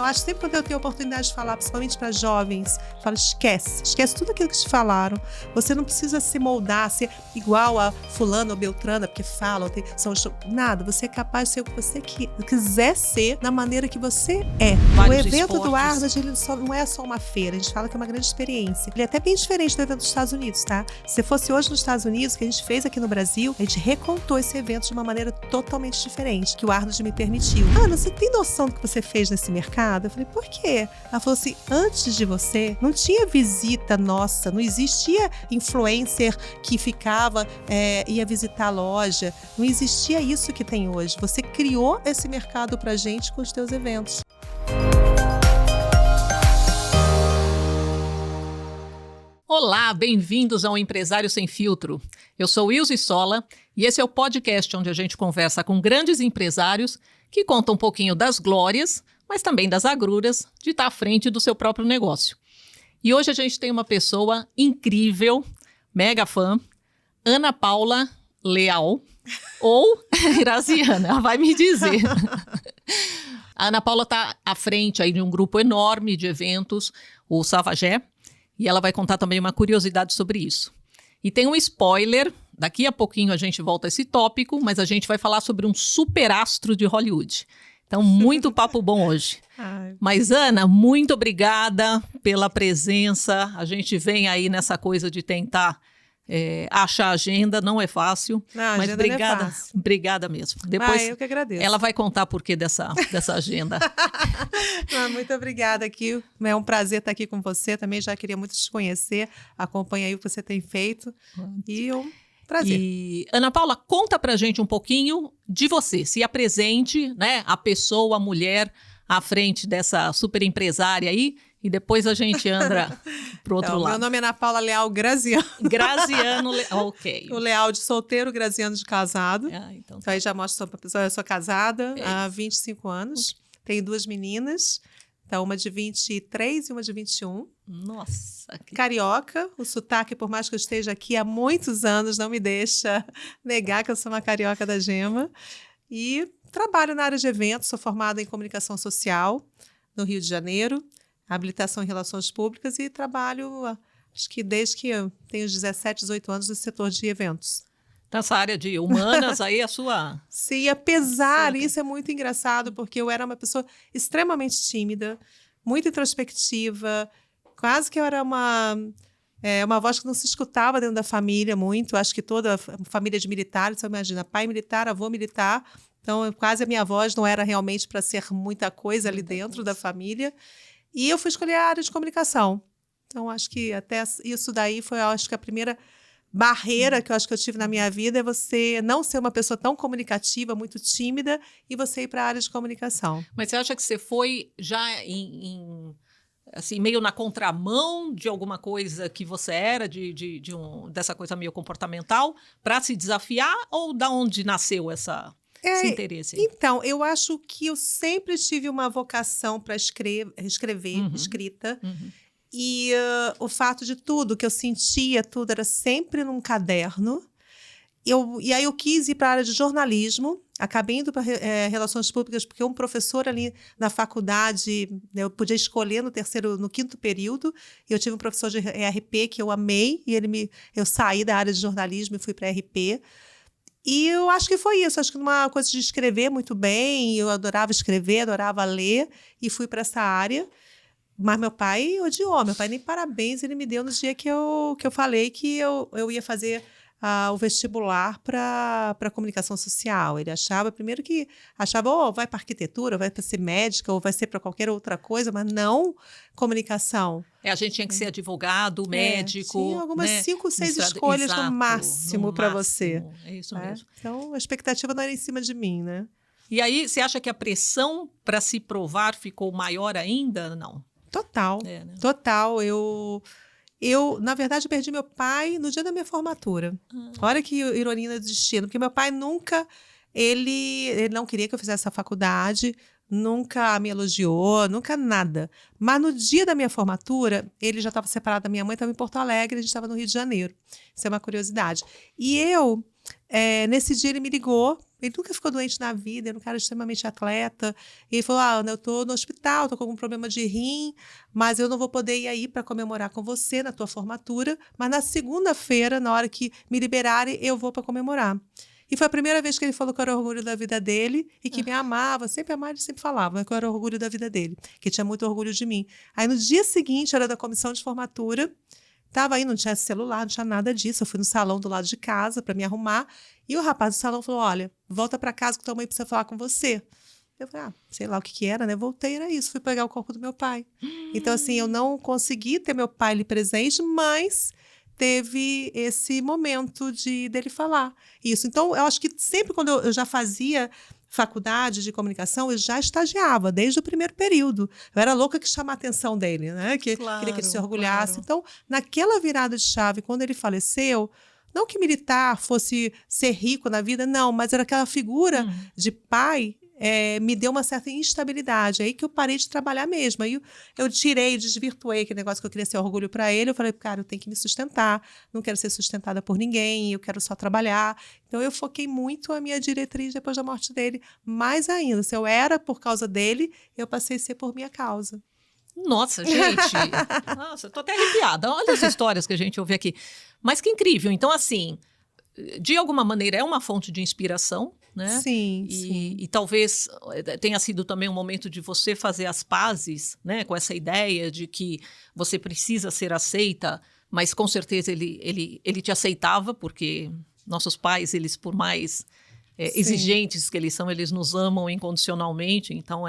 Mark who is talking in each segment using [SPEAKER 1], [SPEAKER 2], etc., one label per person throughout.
[SPEAKER 1] Eu acho que sempre quando eu tenho a oportunidade de falar, principalmente para jovens, eu falo, esquece tudo aquilo que te falaram. Você não precisa se moldar, ser igual a fulano ou beltrana, porque falam, nada. Você é capaz de ser o que você quiser ser, da maneira que você é.
[SPEAKER 2] Vários
[SPEAKER 1] o evento
[SPEAKER 2] esportes.
[SPEAKER 1] do Arnold, ele não é só uma feira, a gente fala que é uma grande experiência. Ele é até bem diferente do evento dos Estados Unidos, tá? Se fosse hoje nos Estados Unidos, que a gente fez aqui no Brasil, a gente recontou esse evento de uma maneira totalmente diferente, que o Arnold me permitiu. Ana, você tem noção do que você fez nesse mercado? Eu falei, por quê? Ela falou assim, antes de você, não tinha visita nossa, não existia influencer que ficava, ia visitar a loja, não existia isso que tem hoje. Você criou esse mercado pra gente com os teus eventos.
[SPEAKER 2] Olá, bem-vindos ao Empresário Sem Filtro. Eu sou Ilse Sola e esse é o podcast onde a gente conversa com grandes empresários que contam um pouquinho das glórias, mas também das agruras de estar à frente do seu próprio negócio. E hoje a gente tem uma pessoa incrível, mega fã, Ana Paula Leal, ou Graziana, ela vai me dizer. A Ana Paula está à frente aí de um grupo enorme de eventos, o Savagé, e ela vai contar também uma curiosidade sobre isso. E tem um spoiler, daqui a pouquinho a gente volta a esse tópico, mas a gente vai falar sobre um superastro de Hollywood. Então, muito papo bom hoje. Mas, Ana, muito obrigada pela presença. A gente vem aí nessa coisa de tentar achar agenda, não é fácil.
[SPEAKER 1] Não,
[SPEAKER 2] mas obrigada,
[SPEAKER 1] não é fácil.
[SPEAKER 2] Obrigada mesmo. Depois
[SPEAKER 1] eu que agradeço.
[SPEAKER 2] Ela vai contar por que dessa agenda.
[SPEAKER 1] Muito obrigada aqui. É um prazer estar aqui com você. Também já queria muito te conhecer. Acompanha aí o que você tem feito. E prazer.
[SPEAKER 2] E, Ana Paula, conta pra gente um pouquinho de você. Se apresente, né, a pessoa, a mulher, à frente dessa super empresária aí. E depois a gente anda pro outro lado.
[SPEAKER 1] Meu nome é Ana Paula Leal Graziano.
[SPEAKER 2] Graziano, ok.
[SPEAKER 1] O Leal de solteiro, Graziano de casado.
[SPEAKER 2] Então
[SPEAKER 1] aí já mostro pra pessoa, eu sou casada há 25 anos. Tenho 2 meninas. Então, uma de 23 e uma de 21.
[SPEAKER 2] Nossa.
[SPEAKER 1] Carioca, o sotaque, por mais que eu esteja aqui há muitos anos, não me deixa negar que eu sou uma carioca da gema. E trabalho na área de eventos, sou formada em comunicação social no Rio de Janeiro, habilitação em relações públicas e trabalho, acho que desde que eu tenho 17, 18 anos no setor de eventos.
[SPEAKER 2] Então, essa área de humanas aí é a sua...
[SPEAKER 1] Sim, apesar, isso é muito engraçado, porque eu era uma pessoa extremamente tímida, muito introspectiva, quase que eu era uma voz que não se escutava dentro da família muito, acho que toda a família de militares, você imagina, pai militar, avô militar, então quase a minha voz não era realmente para ser muita coisa ali dentro da família, e eu fui escolher a área de comunicação. Então, acho que até isso daí foi, acho que a primeira barreira que eu acho que eu tive na minha vida é você não ser uma pessoa tão comunicativa, muito tímida, e você ir para a área de comunicação.
[SPEAKER 2] Mas você acha que você foi já assim, meio na contramão de alguma coisa que você era, dessa coisa meio comportamental, para se desafiar, ou da onde nasceu esse interesse?
[SPEAKER 1] Então, eu acho que eu sempre tive uma vocação para escrever, escrita.
[SPEAKER 2] Uhum.
[SPEAKER 1] E o fato de tudo, que eu sentia, tudo era sempre num caderno. E aí eu quis ir para a área de jornalismo, acabei indo para relações públicas, porque um professor ali na faculdade, eu podia escolher no 5º período, e eu tive um professor de RP que eu amei, e eu saí da área de jornalismo e fui para RP. E eu acho que foi isso, acho que uma coisa de escrever muito bem, eu adorava escrever, adorava ler, e fui para essa área. Mas meu pai odiou, meu pai nem parabéns ele me deu no dia que eu falei que eu ia fazer o vestibular para comunicação social. Ele achava vai para arquitetura, vai para ser médica, ou vai ser para qualquer outra coisa, mas não comunicação.
[SPEAKER 2] A gente tinha que ser advogado, médico.
[SPEAKER 1] Tinha algumas 5, 6 escolhas no máximo para você.
[SPEAKER 2] É isso mesmo.
[SPEAKER 1] Então, a expectativa não era em cima de mim, né?
[SPEAKER 2] E aí, você acha que a pressão para se provar ficou maior ainda? Não.
[SPEAKER 1] Total,
[SPEAKER 2] né?
[SPEAKER 1] Total. Eu, na verdade, perdi meu pai no dia da minha formatura. Olha que ironia do destino, porque meu pai nunca, ele não queria que eu fizesse essa faculdade, nunca me elogiou, nunca nada. Mas no dia da minha formatura, ele já estava separado da minha mãe, estava em Porto Alegre, a gente estava no Rio de Janeiro. Isso é uma curiosidade. E eu Nesse dia ele me ligou, ele nunca ficou doente na vida, ele é um cara extremamente atleta, e ele falou, Ana, eu tô no hospital, tô com algum problema de rim, mas eu não vou poder ir aí para comemorar com você na tua formatura, mas na segunda-feira, na hora que me liberarem, eu vou para comemorar. E foi a primeira vez que ele falou que eu era orgulho da vida dele e que me amava, sempre amava, ele sempre falava que eu era orgulho da vida dele, que tinha muito orgulho de mim. Aí no dia seguinte, era da comissão de formatura, tava aí, não tinha celular, não tinha nada disso. Eu fui no salão do lado de casa para me arrumar. E o rapaz do salão falou: olha, volta para casa que tua mãe precisa falar com você. Eu falei, sei lá o que era, né? Voltei, era isso. Fui pegar o corpo do meu pai. Então, assim, eu não consegui ter meu pai ali presente, mas teve esse momento dele falar isso. Então, eu acho que sempre quando eu já fazia faculdade de comunicação, eu já estagiava, desde o primeiro período. Eu era louca que chamar a atenção dele, né? Queria que ele se orgulhasse.
[SPEAKER 2] Claro.
[SPEAKER 1] Então, naquela virada de chave, quando ele faleceu, não que militar fosse ser rico na vida, não, mas era aquela figura de pai, me deu uma certa instabilidade. Aí que eu parei de trabalhar mesmo. Aí eu desvirtuei aquele negócio que eu queria ser orgulho para ele. Eu falei, cara, eu tenho que me sustentar, não quero ser sustentada por ninguém, eu quero só trabalhar. Então eu foquei muito a minha diretriz depois da morte dele. Mais ainda, se eu era por causa dele, eu passei a ser por minha causa.
[SPEAKER 2] Nossa, gente. Nossa, eu tô até arrepiada. Olha as histórias que a gente ouve aqui. Mas que incrível. Então, assim, de alguma maneira é uma fonte de inspiração, né?
[SPEAKER 1] Sim,
[SPEAKER 2] e talvez tenha sido também um momento de você fazer as pazes, né, com essa ideia de que você precisa ser aceita, mas com certeza ele te aceitava, porque nossos pais, eles por mais exigentes que eles são, eles nos amam incondicionalmente. Então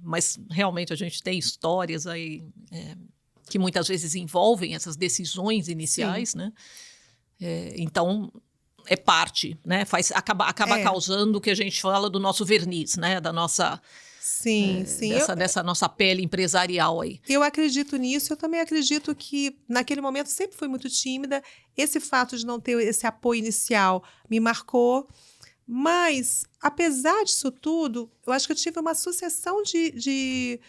[SPEAKER 2] mas realmente a gente tem histórias aí que muitas vezes envolvem essas decisões iniciais, né? Então é parte, né? Acaba causando o que a gente fala do nosso verniz, né? Da nossa dessa nossa pele empresarial aí.
[SPEAKER 1] Eu acredito nisso. Eu também acredito que naquele momento sempre fui muito tímida. Esse fato de não ter esse apoio inicial me marcou. Mas, apesar disso tudo, eu acho que eu tive uma sucessão de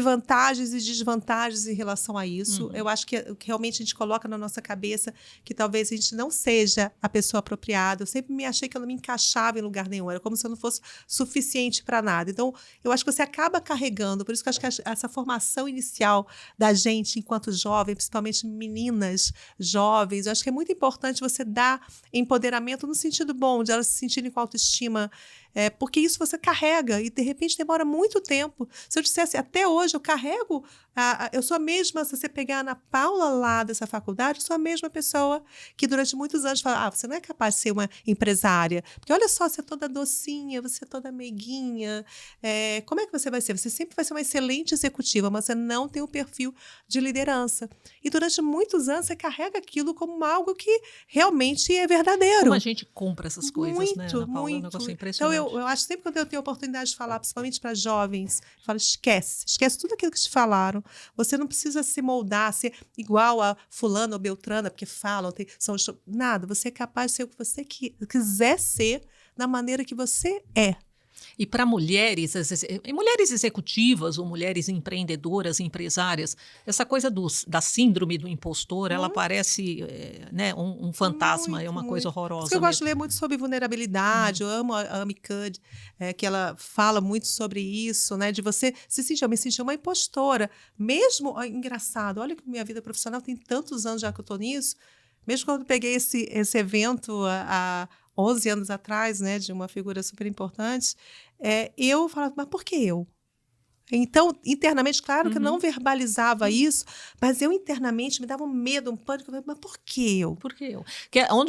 [SPEAKER 1] vantagens e desvantagens em relação a isso. Eu acho que realmente a gente coloca na nossa cabeça que talvez a gente não seja a pessoa apropriada. Eu sempre me achei que eu não me encaixava em lugar nenhum. Era como se eu não fosse suficiente para nada. Então, eu acho que você acaba carregando. Por isso que eu acho que essa formação inicial da gente enquanto jovem, principalmente meninas jovens, eu acho que é muito importante você dar empoderamento no sentido bom, de elas se sentirem com autoestima, porque isso você carrega e, de repente, demora muito tempo. Se eu dissesse, até hoje, eu carrego, eu sou a mesma, se você pegar a Ana Paula lá dessa faculdade, eu sou a mesma pessoa que durante muitos anos fala, você não é capaz de ser uma empresária, porque olha só, você é toda docinha, você é toda meiguinha, como é que você vai ser? Você sempre vai ser uma excelente executiva, mas você não tem o perfil de liderança. E durante muitos anos, você carrega aquilo como algo que realmente é verdadeiro.
[SPEAKER 2] Como a gente compra essas coisas,
[SPEAKER 1] muito,
[SPEAKER 2] né, Ana Paula?
[SPEAKER 1] muito.
[SPEAKER 2] É um negócio impressionante.
[SPEAKER 1] Então, eu acho que sempre quando eu tenho a oportunidade de falar, principalmente para jovens, eu falo, esquece tudo aquilo que te falaram. Você não precisa se moldar, ser igual a fulano ou beltrana, porque falam, nada. Você é capaz de ser o que você quiser ser, da maneira que você é.
[SPEAKER 2] E para mulheres executivas ou mulheres empreendedoras, empresárias, essa coisa da síndrome do impostor, ela parece um fantasma, é uma coisa horrorosa.
[SPEAKER 1] Por isso que eu gosto de ler muito sobre vulnerabilidade, eu amo a Amy Cuddy, que ela fala muito sobre isso, né, de você se sentir, eu me senti uma impostora, mesmo, engraçado, olha que minha vida profissional tem tantos anos já que eu estou nisso, mesmo quando eu peguei esse evento há 11 anos atrás, né, de uma figura super importante, eu falava, mas por que eu? Então, internamente, claro que eu não verbalizava isso, mas eu internamente me dava um medo, um pânico, eu falava, mas por que eu?
[SPEAKER 2] Por que eu?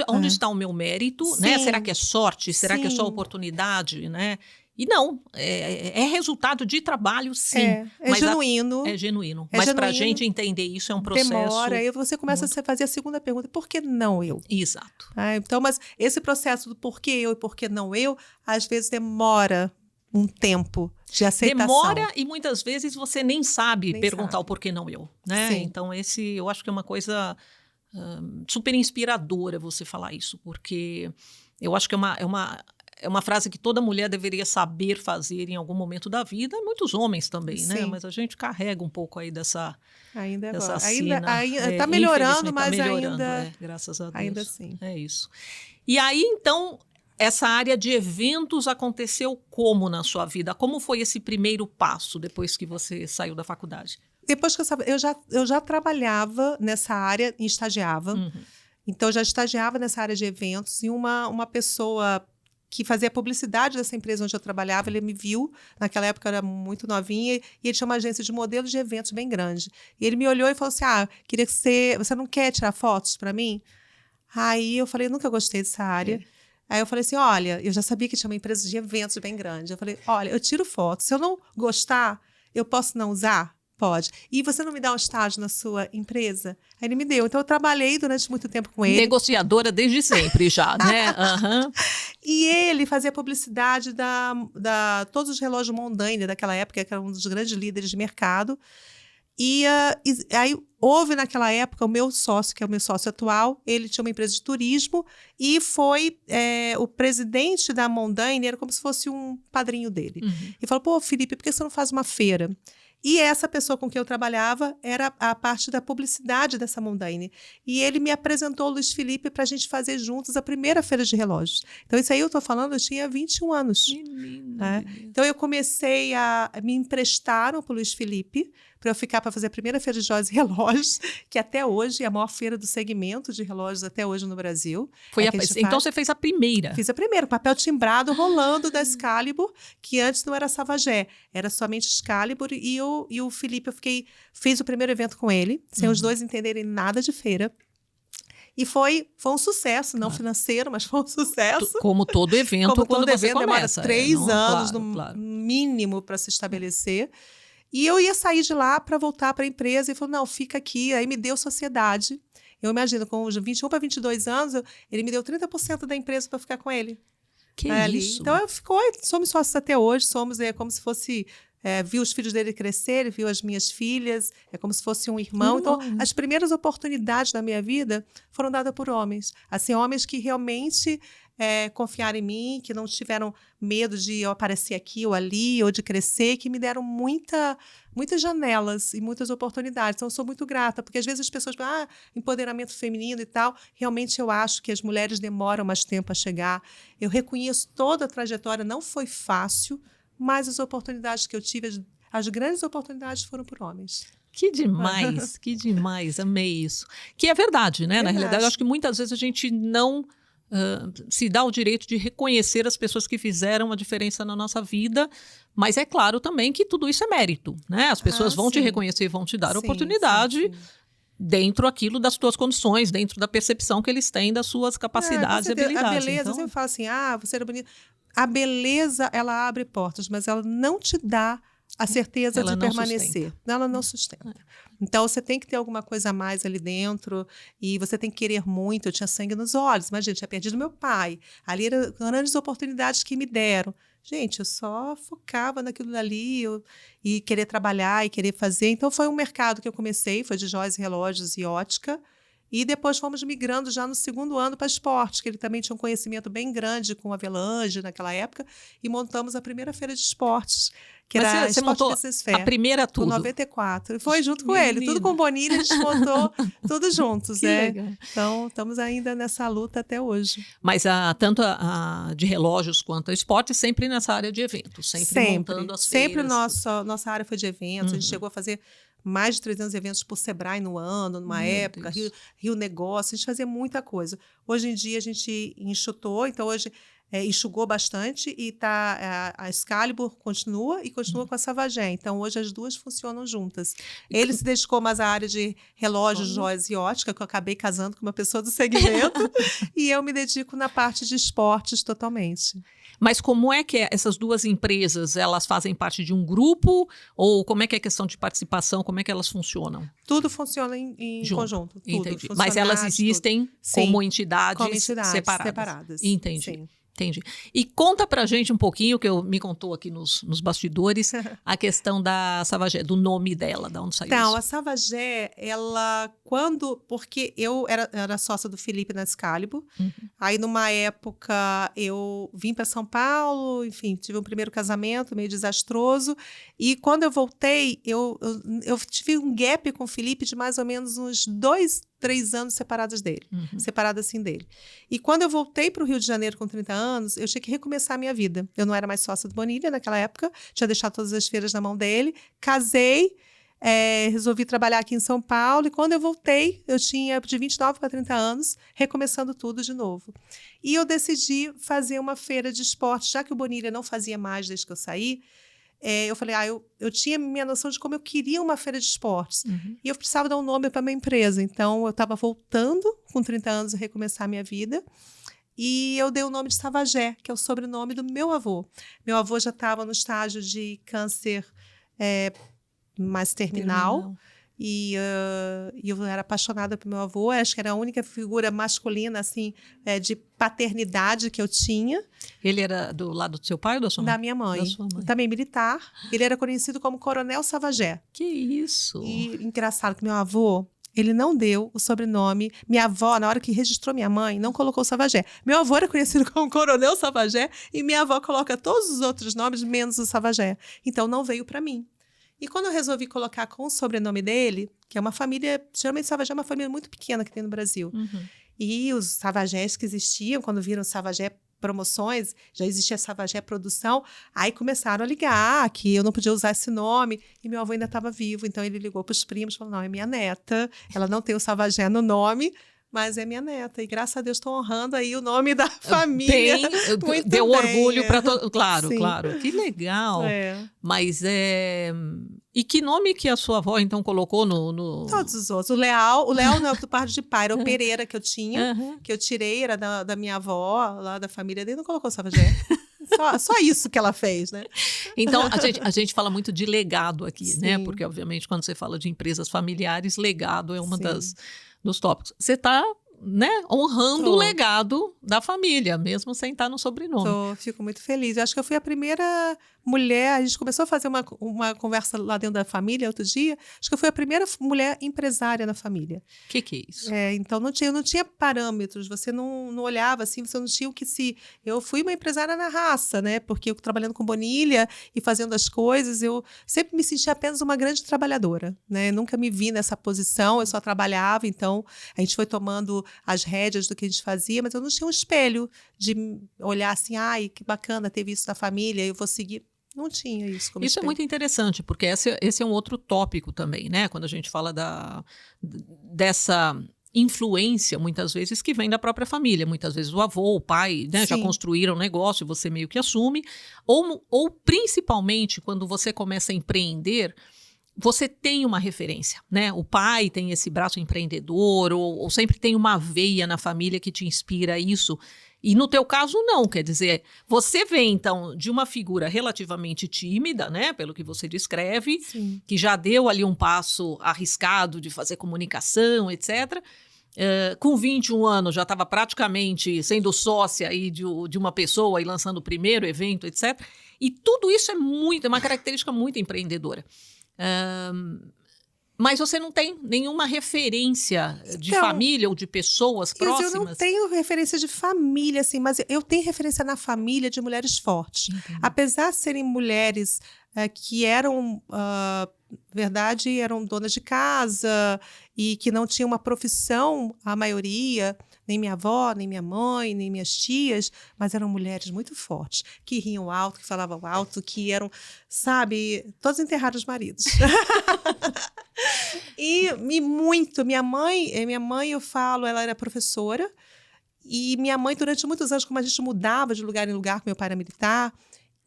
[SPEAKER 2] Onde está o meu mérito, né? Será que é sorte? Será que é só oportunidade, né? E não, é resultado de trabalho, sim.
[SPEAKER 1] É genuíno.
[SPEAKER 2] É genuíno. Mas para a gente entender isso é um processo.
[SPEAKER 1] Demora, aí você começa a fazer a segunda pergunta, por que não eu?
[SPEAKER 2] Exato.
[SPEAKER 1] Então, mas esse processo do por que eu e por que não eu, às vezes demora um tempo de aceitação.
[SPEAKER 2] Demora e muitas vezes você nem sabe perguntar o porquê não eu, né?
[SPEAKER 1] Sim.
[SPEAKER 2] Então, eu acho que é uma coisa super inspiradora você falar isso, porque eu acho que é uma frase que toda mulher deveria saber fazer em algum momento da vida, muitos homens também, né?
[SPEAKER 1] Sim.
[SPEAKER 2] Mas a gente carrega um pouco aí dessa
[SPEAKER 1] Dessa
[SPEAKER 2] sina.
[SPEAKER 1] Tá melhorando,
[SPEAKER 2] Infelizmente,
[SPEAKER 1] mas
[SPEAKER 2] tá melhorando,
[SPEAKER 1] ainda...
[SPEAKER 2] graças a Deus.
[SPEAKER 1] Ainda assim.
[SPEAKER 2] É isso. E aí, então, essa área de eventos aconteceu como na sua vida? Como foi esse primeiro passo depois que você saiu da faculdade?
[SPEAKER 1] Depois que eu já trabalhava nessa área e estagiava. Então, eu já estagiava nessa área de eventos e uma pessoa que fazia publicidade dessa empresa onde eu trabalhava, ele me viu, naquela época eu era muito novinha, e ele tinha uma agência de modelos de eventos bem grande. E ele me olhou e falou assim, queria que você não quer tirar fotos para mim? Aí eu falei, nunca gostei dessa área. Aí eu falei assim, olha, eu já sabia que tinha uma empresa de eventos bem grande. Eu falei, olha, eu tiro fotos, se eu não gostar, eu posso não usar? Pode. E você não me dá um estágio na sua empresa? Aí ele me deu. Então, eu trabalhei durante muito tempo com ele.
[SPEAKER 2] Negociadora desde sempre já, né?
[SPEAKER 1] E ele fazia publicidade todos os relógios Mondaine daquela época, que era um dos grandes líderes de mercado. E aí houve naquela época o meu sócio, que é o meu sócio atual, ele tinha uma empresa de turismo e foi o presidente da Mondaine, era como se fosse um padrinho dele. E falou, pô, Felipe, por que você não faz uma feira? E essa pessoa com quem eu trabalhava era a parte da publicidade dessa Mondaine. E ele me apresentou o Luiz Felipe para a gente fazer juntos a primeira feira de relógios. Então, isso aí eu estou falando, eu tinha 21 anos.
[SPEAKER 2] Menina,
[SPEAKER 1] Então, eu comecei me emprestaram para o Luiz Felipe para eu ficar para fazer a primeira feira de joias e relógios, que até hoje é a maior feira do segmento de relógios até hoje no Brasil.
[SPEAKER 2] Então você fez a primeira?
[SPEAKER 1] Fiz a primeira, papel timbrado rolando da Excalibur, que antes não era Savagé, era somente Excalibur, e o Felipe, fiz o primeiro evento com ele, sem os dois entenderem nada de feira. E foi um sucesso, não financeiro, mas foi um sucesso.
[SPEAKER 2] Como todo evento, quando você
[SPEAKER 1] demora
[SPEAKER 2] começa.
[SPEAKER 1] 3 anos, mínimo, para se estabelecer. E eu ia sair de lá para voltar para a empresa e falou, não, fica aqui. Aí me deu sociedade. Eu imagino, com os 21 para 22 anos, ele me deu 30% da empresa para ficar com ele.
[SPEAKER 2] Que isso?
[SPEAKER 1] Então, somos sócios até hoje, como se fosse... viu os filhos dele crescerem, viu as minhas filhas, é como se fosse um irmão. Então, as primeiras oportunidades da minha vida foram dadas por homens. Assim, homens que realmente confiaram em mim, que não tiveram medo de eu aparecer aqui ou ali, ou de crescer, que me deram muitas janelas e muitas oportunidades. Então, eu sou muito grata, porque às vezes as pessoas falam, empoderamento feminino e tal. Realmente, eu acho que as mulheres demoram mais tempo a chegar. Eu reconheço toda a trajetória, não foi fácil, mas as oportunidades que eu tive, as grandes oportunidades foram por homens.
[SPEAKER 2] Que demais, que demais, amei isso. Que é verdade, né? Na realidade, eu acho que muitas vezes a gente não se dá o direito de reconhecer as pessoas que fizeram a diferença na nossa vida, mas é claro também que tudo isso é mérito, né? As pessoas vão te reconhecer e vão te dar oportunidade dentro aquilo das tuas condições, dentro da percepção que eles têm das suas capacidades e habilidades.
[SPEAKER 1] A beleza, então... eu falo assim, você era bonita. A beleza, ela abre portas, mas ela não te dá a certeza de permanecer. Ela não sustenta. Então, você tem que ter alguma coisa a mais ali dentro e você tem que querer muito. Eu tinha sangue nos olhos, mas, gente, tinha perdido meu pai. Ali eram grandes oportunidades que me deram. Gente, eu só focava naquilo dali e querer trabalhar e querer fazer. Então, foi um mercado que eu comecei, foi de joias, relógios e ótica. E depois fomos migrando já no segundo ano para esporte, que ele também tinha um conhecimento bem grande com a Avelange naquela época, e montamos a primeira feira de esportes, que era
[SPEAKER 2] você montou a primeira tudo?
[SPEAKER 1] Em 94. E foi junto com ele, tudo com o Bonini, a gente montou tudo juntos. Então, estamos ainda nessa luta até hoje.
[SPEAKER 2] Mas tanto a de relógios quanto a esporte, sempre nessa área de eventos, sempre montando as feiras.
[SPEAKER 1] Sempre nossa área foi de eventos, a gente chegou a fazer mais de 300 eventos por Sebrae no ano, numa época, Rio Negócio, a gente fazia muita coisa. Hoje em dia a gente enxutou, então hoje enxugou bastante e a Excalibur continua com a Savagé. Então hoje as duas funcionam juntas. Ele se dedicou mais à área de relógios, joias e ótica, que eu acabei casando com uma pessoa do segmento, e eu me dedico na parte de esportes totalmente.
[SPEAKER 2] Mas como é que essas duas empresas, elas fazem parte de um grupo? Ou como é que é a questão de participação? Como é que elas funcionam?
[SPEAKER 1] Tudo funciona em conjunto. Tudo.
[SPEAKER 2] Entendi. Mas elas existem como entidades separadas.
[SPEAKER 1] Separadas.
[SPEAKER 2] Entendi.
[SPEAKER 1] Sim.
[SPEAKER 2] Entendi. E conta pra gente um pouquinho, que me contou aqui nos bastidores, a questão da Savagé, do nome dela, de onde saiu
[SPEAKER 1] Então,
[SPEAKER 2] isso.
[SPEAKER 1] a Savagé, porque eu era sócia do Felipe na Excalibur, aí numa época eu vim para São Paulo, enfim, tive um primeiro casamento meio desastroso, e quando eu voltei, eu tive um gap com o Felipe de mais ou menos uns 2-3 anos separada assim dele. E quando eu voltei para o Rio de Janeiro com 30 anos, eu tinha que recomeçar a minha vida. Eu não era mais sócia do Bonilha naquela época, tinha deixado todas as feiras na mão dele, casei, resolvi trabalhar aqui em São Paulo, e quando eu voltei, eu tinha de 29 para 30 anos, recomeçando tudo de novo. E eu decidi fazer uma feira de esportes, já que o Bonilha não fazia mais desde que eu saí. Eu falei, eu tinha minha noção de como eu queria uma feira de esportes. E eu precisava dar um nome para minha empresa. Então, eu estava voltando com 30 anos a recomeçar a minha vida. E eu dei o nome de Savagé, que é o sobrenome do meu avô. Meu avô já estava no estágio de câncer mais terminal. E eu era apaixonada pelo meu avô. Acho que era a única figura masculina, assim, de paternidade que eu tinha.
[SPEAKER 2] Ele era do lado do seu pai ou da sua mãe?
[SPEAKER 1] Da minha mãe.
[SPEAKER 2] Da sua mãe.
[SPEAKER 1] Também militar. Ele era conhecido como Coronel Savagé.
[SPEAKER 2] Que isso!
[SPEAKER 1] E engraçado que meu avô, ele não deu o sobrenome. Minha avó, na hora que registrou minha mãe, não colocou Savagé. Meu avô era conhecido como Coronel Savagé e minha avó coloca todos os outros nomes, menos o Savagé. Então, não veio para mim. E quando eu resolvi colocar com o sobrenome dele, que é uma família, geralmente Savagé é uma família muito pequena que tem no Brasil. E os Savagés que existiam, quando viram Savagé Promoções, já existia Savagé Produção, aí começaram a ligar que eu não podia usar esse nome, e meu avô ainda estava vivo, então ele ligou para os primos, falou, não, é minha neta, ela não tem o Savagé no nome, mas é minha neta, e graças a Deus estou honrando aí o nome da família.
[SPEAKER 2] Deu orgulho para todo. Claro,
[SPEAKER 1] Sim.
[SPEAKER 2] claro. Que legal. Mas E que nome que a sua avó, então, colocou no...
[SPEAKER 1] Todos os outros. O Leal não é do parte de pai, era o Pereira que eu tinha, que eu tirei, era da minha avó, lá da família dele, não colocou Savagé. Só isso que ela fez, né?
[SPEAKER 2] Então, a gente fala muito de legado aqui,
[SPEAKER 1] Sim.
[SPEAKER 2] né? Porque, obviamente, quando você fala de empresas familiares, legado é uma dos tópicos. Você está, né, honrando o legado da família, mesmo sem estar no sobrenome.
[SPEAKER 1] Fico muito feliz. Eu acho que eu fui a primeira mulher, a gente começou a fazer uma conversa lá dentro da família outro dia, acho que eu fui a primeira mulher empresária na família.
[SPEAKER 2] O que é isso?
[SPEAKER 1] Então, não tinha parâmetros, você não olhava assim, você não tinha o que se... Eu fui uma empresária na raça, né? Porque eu trabalhando com Bonilha e fazendo as coisas, eu sempre me senti apenas uma grande trabalhadora, né? Nunca me vi nessa posição, eu só trabalhava, então a gente foi tomando as rédeas do que a gente fazia, mas eu não tinha um espelho de olhar assim, ai, que bacana, teve isso na família, eu vou seguir. Não tinha isso como
[SPEAKER 2] Isso
[SPEAKER 1] espelho.
[SPEAKER 2] é muito interessante, porque esse é um outro tópico também, né? Quando a gente fala dessa influência, muitas vezes, que vem da própria família. Muitas vezes o avô, o pai, né, já construíram um negócio e você meio que assume. Ou principalmente, quando você começa a empreender, você tem uma referência, né? O pai tem esse braço empreendedor, ou sempre tem uma veia na família que te inspira a isso. E no teu caso, não. Quer dizer, você vem, então, de uma figura relativamente tímida, né? Pelo que você descreve, que já deu ali um passo arriscado de fazer comunicação, etc. Com 21 anos, já estava praticamente sendo sócia aí de uma pessoa e lançando o primeiro evento, etc. E tudo isso é uma característica muito empreendedora. Mas você não tem nenhuma referência de família ou de pessoas próximas?
[SPEAKER 1] Eu não tenho referência de família, assim, mas eu tenho referência na família de mulheres fortes. Apesar de serem mulheres que eram, verdade, eram donas de casa e que não tinham uma profissão, a maioria, nem minha avó, nem minha mãe, nem minhas tias, mas eram mulheres muito fortes, que riam alto, que falavam alto, que eram, sabe, todas enterraram os maridos. E muito, minha mãe, eu falo, ela era professora, e minha mãe, durante muitos anos, como a gente mudava de lugar em lugar, com meu pai era militar,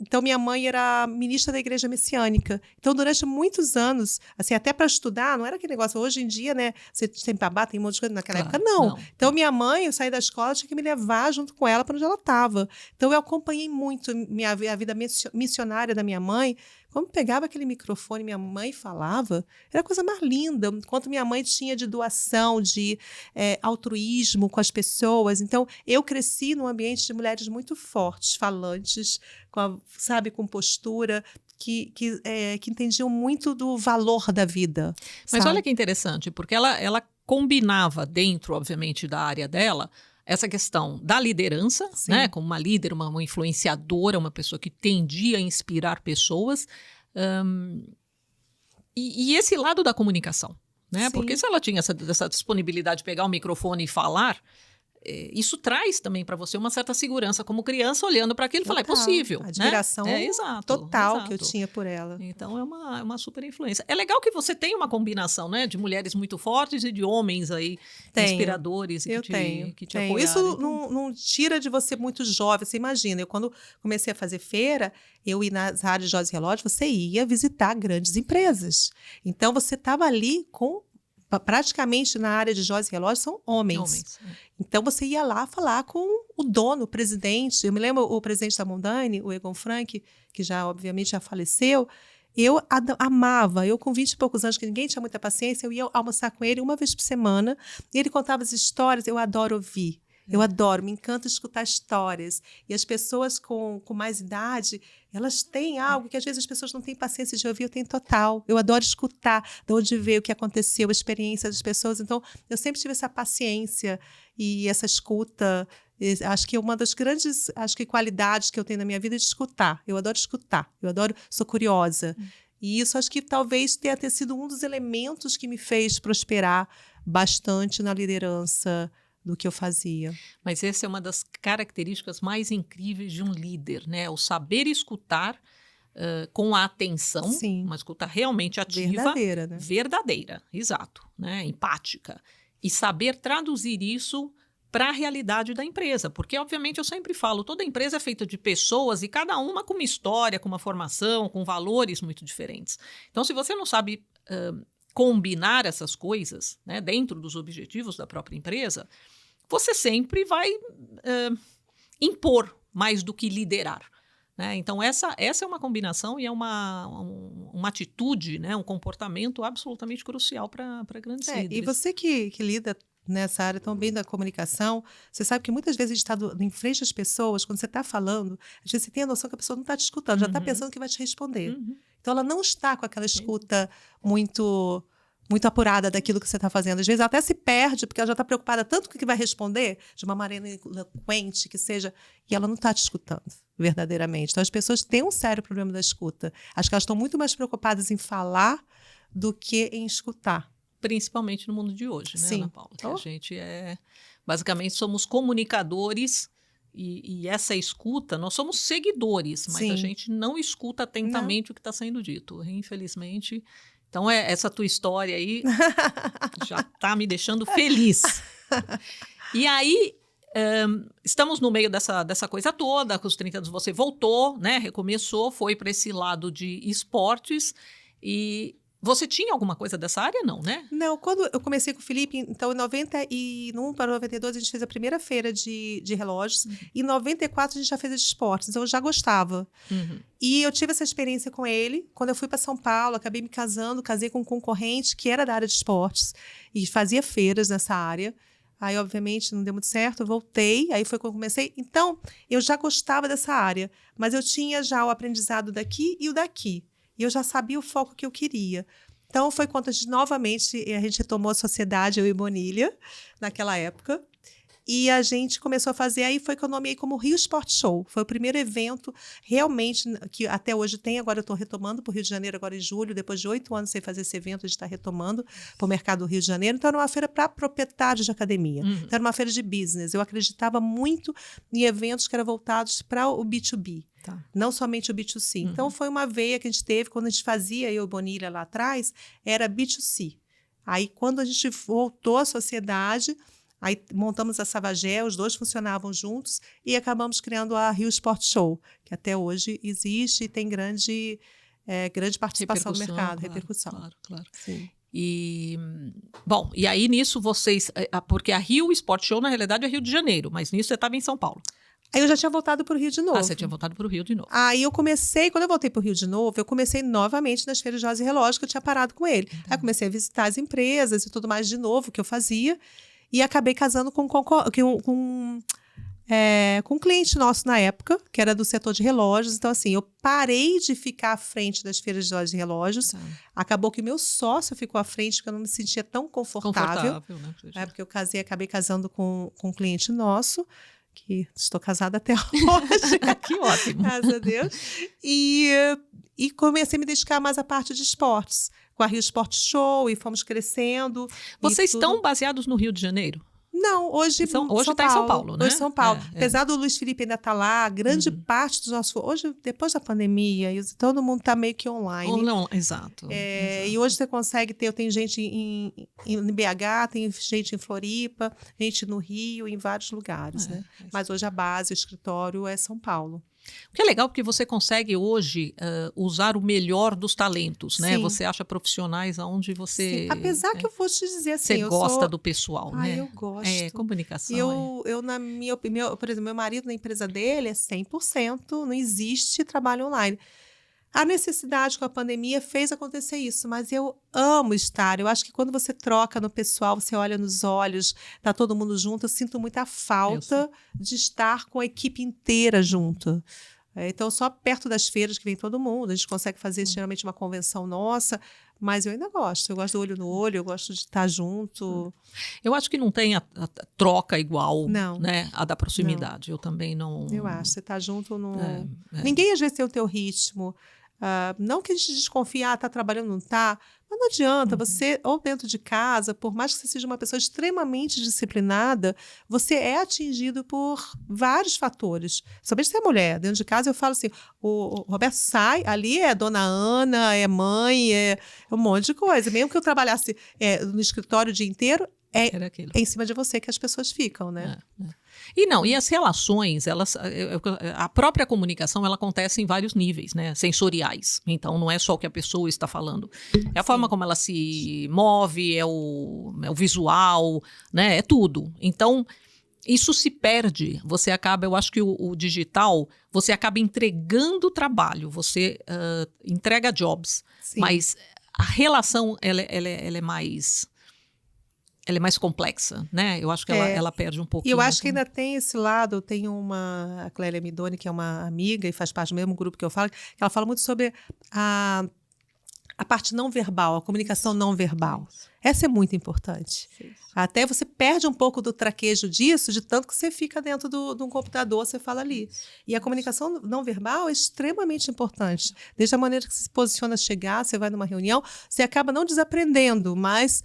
[SPEAKER 1] então minha mãe era ministra da Igreja Messiânica. Então, durante muitos anos, assim, até para estudar, não era aquele negócio, hoje em dia, né, você tem babá, tem um monte de coisa, naquela época, não. Então, minha mãe, eu saí da escola, tinha que me levar junto com ela para onde ela estava. Então, eu acompanhei muito a vida missionária da minha mãe Quando pegava aquele microfone, minha mãe falava, era a coisa mais linda. Quanto minha mãe tinha de doação, de altruísmo com as pessoas. Então, eu cresci num ambiente de mulheres muito fortes, falantes, com postura, que entendiam muito do valor da vida.
[SPEAKER 2] Mas
[SPEAKER 1] sabe?
[SPEAKER 2] olha que interessante, porque ela combinava dentro, obviamente, da área dela, essa questão da liderança, né, como uma líder, uma influenciadora, uma pessoa que tendia a inspirar pessoas, e esse lado da comunicação, né? Porque se ela tinha essa disponibilidade de pegar o microfone e falar, isso traz também para você uma certa segurança como criança, olhando para aquilo e falar, é possível.
[SPEAKER 1] Admiração total que eu tinha por ela.
[SPEAKER 2] Então é uma super influência. É legal que você tem uma combinação, né, de mulheres muito fortes e de homens aí inspiradores e que te apoiaram.
[SPEAKER 1] Isso não tira de você muito jovem. Você imagina, eu quando comecei a fazer feira, eu ia nas áreas de joias e relógios, você ia visitar grandes empresas. Então você estava ali com praticamente na área de joias e relógios são homens. Então você ia lá falar com o dono, o presidente. Eu me lembro o presidente da Mondani, o Egon Frank, que obviamente já faleceu. Eu amava, eu com 20 e poucos anos, que ninguém tinha muita paciência, eu ia almoçar com ele uma vez por semana, e ele contava as histórias, eu adoro ouvir. Eu adoro, me encanta escutar histórias. E as pessoas com mais idade, elas têm algo que às vezes as pessoas não têm paciência de ouvir, eu tenho total. Eu adoro escutar, de onde veio, o que aconteceu, a experiência das pessoas. Então, eu sempre tive essa paciência e essa escuta. Acho que uma das grandes qualidades que eu tenho na minha vida é de escutar. Eu adoro escutar, sou curiosa. E isso acho que talvez tenha sido um dos elementos que me fez prosperar bastante na liderança do que eu fazia.
[SPEAKER 2] Mas essa é uma das características mais incríveis de um líder, né? O saber escutar com a atenção, uma escuta realmente ativa.
[SPEAKER 1] Verdadeira, né?
[SPEAKER 2] Verdadeira, exato, né? Empática. E saber traduzir isso para a realidade da empresa. Porque, obviamente, eu sempre falo, toda empresa é feita de pessoas e cada uma com uma história, com uma formação, com valores muito diferentes. Então, se você não sabe combinar essas coisas, né, dentro dos objetivos da própria empresa, você sempre vai impor mais do que liderar. Né? Então, essa é uma combinação e é uma atitude, né, um comportamento absolutamente crucial para grandes líderes.
[SPEAKER 1] E você que lida nessa área tão bem da comunicação, você sabe que muitas vezes a gente está em frente às pessoas, quando você está falando, às vezes você tem a noção que a pessoa não está te escutando, já está pensando que vai te responder. Então, ela não está com aquela escuta muito apurada daquilo que você está fazendo. Às vezes ela até se perde, porque ela já está preocupada tanto com o que vai responder, de uma maneira eloquente que seja, e ela não está te escutando verdadeiramente. Então, as pessoas têm um sério problema da escuta. Acho que elas estão muito mais preocupadas em falar do que em escutar.
[SPEAKER 2] Principalmente no mundo de hoje, né,
[SPEAKER 1] Sim.
[SPEAKER 2] Ana Paula? Que a gente basicamente, somos comunicadores e essa escuta, nós somos seguidores, mas a gente não escuta atentamente o que está sendo dito, infelizmente. Então, essa tua história aí já está me deixando feliz. E aí, estamos no meio dessa coisa toda, com os 30 anos você voltou, né, recomeçou, foi para esse lado de esportes. E você tinha alguma coisa dessa área, não, né?
[SPEAKER 1] Não, quando eu comecei com o Felipe, então em 91 para 92 a gente fez a primeira feira de relógios. Em 94 a gente já fez a de esportes, então eu já gostava. E eu tive essa experiência com ele. Quando eu fui para São Paulo, acabei me casei com um concorrente que era da área de esportes e fazia feiras nessa área. Aí, obviamente, não deu muito certo, eu voltei, aí foi quando eu comecei. Então, eu já gostava dessa área, mas eu tinha já o aprendizado daqui e o daqui. E eu já sabia o foco que eu queria. Então, foi quando a gente retomou a sociedade, eu e Bonilha, naquela época. E a gente começou a fazer, aí foi que eu nomeei como Rio Sport Show. Foi o primeiro evento, realmente, que até hoje tem, agora eu estou retomando para o Rio de Janeiro, agora em julho, depois de 8 anos sem fazer esse evento, a gente está retomando para o mercado do Rio de Janeiro. Então, era uma feira para proprietários de academia. Então, era uma feira de business. Eu acreditava muito em eventos que eram voltados para o B2B. Não somente o B2C. Então, foi uma veia que a gente teve, quando a gente fazia, eu e Bonilha lá atrás, era B2C. Aí, quando a gente voltou à sociedade, aí montamos a Savagé, os dois funcionavam juntos, e acabamos criando a Rio Sport Show, que até hoje existe e tem grande participação no mercado, repercussão.
[SPEAKER 2] Claro.
[SPEAKER 1] Sim.
[SPEAKER 2] E, bom, e aí nisso vocês... Porque a Rio Sport Show, na realidade, é Rio de Janeiro, mas nisso você estava em São Paulo.
[SPEAKER 1] Aí eu já tinha voltado para o Rio de novo.
[SPEAKER 2] Ah, você tinha voltado para o Rio de novo.
[SPEAKER 1] Aí quando eu voltei para o Rio de novo, eu comecei novamente nas feiras de joias e relógios, que eu tinha parado com ele. Aí eu comecei a visitar as empresas e tudo mais de novo, que eu fazia. E acabei casando com um cliente nosso na época, que era do setor de relógios. Então, assim, eu parei de ficar à frente das feiras de joias e relógios.
[SPEAKER 2] Tá.
[SPEAKER 1] Acabou que o meu sócio ficou à frente, porque eu não me sentia tão confortável.
[SPEAKER 2] Né?
[SPEAKER 1] Porque eu acabei casando com um cliente nosso, que estou casada até hoje.
[SPEAKER 2] Que ótimo.
[SPEAKER 1] Graças a Deus. E comecei a me dedicar mais à parte de esportes, com a Rio Sport Show, e fomos crescendo.
[SPEAKER 2] Vocês estão baseados no Rio de Janeiro?
[SPEAKER 1] Não, hoje
[SPEAKER 2] está em São Paulo, né?
[SPEAKER 1] Hoje São Paulo. Apesar do Luiz Felipe ainda estar lá, grande parte dos nossos... Hoje, depois da pandemia, todo mundo está meio que online.
[SPEAKER 2] Exato.
[SPEAKER 1] E hoje você consegue ter... Eu tenho gente em BH, tem gente em Floripa, gente no Rio, em vários lugares, né? Mas hoje a base, o escritório é São Paulo.
[SPEAKER 2] O que é legal porque você consegue hoje usar o melhor dos talentos, né?
[SPEAKER 1] Sim.
[SPEAKER 2] Você acha profissionais onde você...
[SPEAKER 1] Sim. Apesar que eu vou te dizer assim...
[SPEAKER 2] Você gosta do pessoal, né?
[SPEAKER 1] Eu gosto.
[SPEAKER 2] Comunicação.
[SPEAKER 1] Eu, na minha opinião, por exemplo, meu marido na empresa dele é 100%, não existe trabalho online. A necessidade com a pandemia fez acontecer isso, mas eu amo estar. Eu acho que quando você troca no pessoal, você olha nos olhos, tá todo mundo junto, eu sinto muita falta de estar com a equipe inteira junto. Então, só perto das feiras que vem todo mundo, a gente consegue fazer geralmente uma convenção nossa, mas eu ainda gosto. Eu gosto do olho no olho, eu gosto de estar junto.
[SPEAKER 2] Eu acho que não tem a troca igual,
[SPEAKER 1] não.
[SPEAKER 2] Né, a da proximidade. Não. Eu também não...
[SPEAKER 1] Eu acho, você tá junto no... Ninguém às vezes tem o teu ritmo. Não que a gente desconfie, tá trabalhando, não tá, mas não adianta, você, ou dentro de casa, por mais que você seja uma pessoa extremamente disciplinada, você é atingido por vários fatores. Somente se é mulher, dentro de casa eu falo assim, o Roberto sai, ali é dona Ana, é mãe, é um monte de coisa, mesmo que eu trabalhasse no escritório o dia inteiro, é em cima de você que as pessoas ficam, né?
[SPEAKER 2] E as relações, a própria comunicação, ela acontece em vários níveis, né? Sensoriais. Então, não é só o que a pessoa está falando. É a forma como ela se move, é o visual, né? É tudo. Então, isso se perde. Você acaba, eu acho que o digital, você acaba entregando trabalho, você entrega jobs, mas a relação, ela é mais... Ela é mais complexa, né? Eu acho que ela perde um pouquinho.
[SPEAKER 1] E eu acho que ainda tem esse lado. Eu tenho a Clélia Midoni, que é uma amiga e faz parte do mesmo grupo que eu falo, que ela fala muito sobre a parte não verbal, a comunicação não verbal. Essa é muito importante. Até você perde um pouco do traquejo disso, de tanto que você fica dentro de um computador, você fala ali. E a comunicação não verbal é extremamente importante. Desde a maneira que você se posiciona a chegar, você vai numa reunião, você acaba não desaprendendo, mas...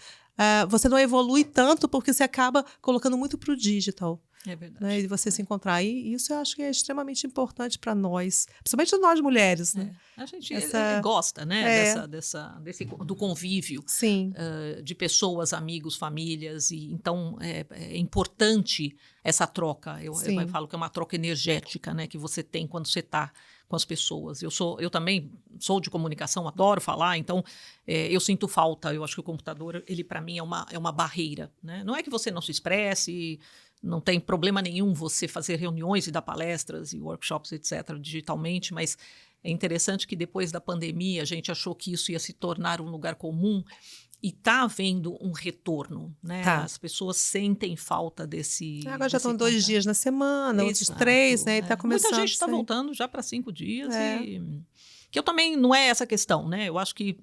[SPEAKER 1] você não evolui tanto porque você acaba colocando muito para o digital.
[SPEAKER 2] É verdade.
[SPEAKER 1] Né? E você se encontrar. E isso eu acho que é extremamente importante para nós, principalmente nós mulheres. Né?
[SPEAKER 2] A gente gosta, né? Do convívio.
[SPEAKER 1] Sim.
[SPEAKER 2] De pessoas, amigos, famílias. E, então, é importante essa troca. Eu falo que é uma troca energética, né? Que você tem quando você está com as pessoas. Eu também sou de comunicação, adoro falar, então eu sinto falta. Eu acho que o computador, ele para mim é uma barreira, né? Não é que você não se expresse, não tem problema nenhum você fazer reuniões e dar palestras e workshops, etc., digitalmente, mas é interessante que depois da pandemia a gente achou que isso ia se tornar um lugar comum e está havendo um retorno, né? As pessoas sentem falta desse...
[SPEAKER 1] Agora já estão 2 dias na semana, outros 3, né? E tá começando.
[SPEAKER 2] Muita gente está voltando já para 5 dias que eu também, não é essa questão, né? Eu acho que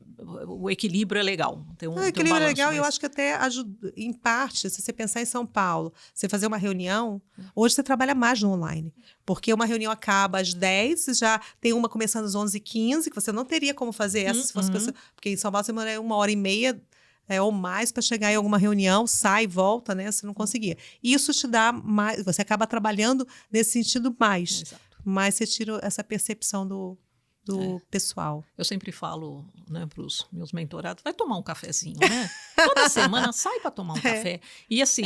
[SPEAKER 2] o equilíbrio é legal.
[SPEAKER 1] O equilíbrio é legal e eu acho que até ajuda, em parte, se você pensar em São Paulo, você fazer uma reunião, hoje você trabalha mais no online, porque uma reunião acaba às 10, já tem uma começando às 11h15, que você não teria como fazer essa se fosse pessoa, porque em São Paulo você demora 1h30 ou mais para chegar em alguma reunião, sai e volta, né? Você não conseguia. Isso te dá mais, você acaba trabalhando nesse sentido mais.
[SPEAKER 2] Exato.
[SPEAKER 1] Mas você tira essa percepção do do pessoal.
[SPEAKER 2] Eu sempre falo, né, para os meus mentorados, vai tomar um cafezinho, né? Toda semana sai para tomar um café. E assim,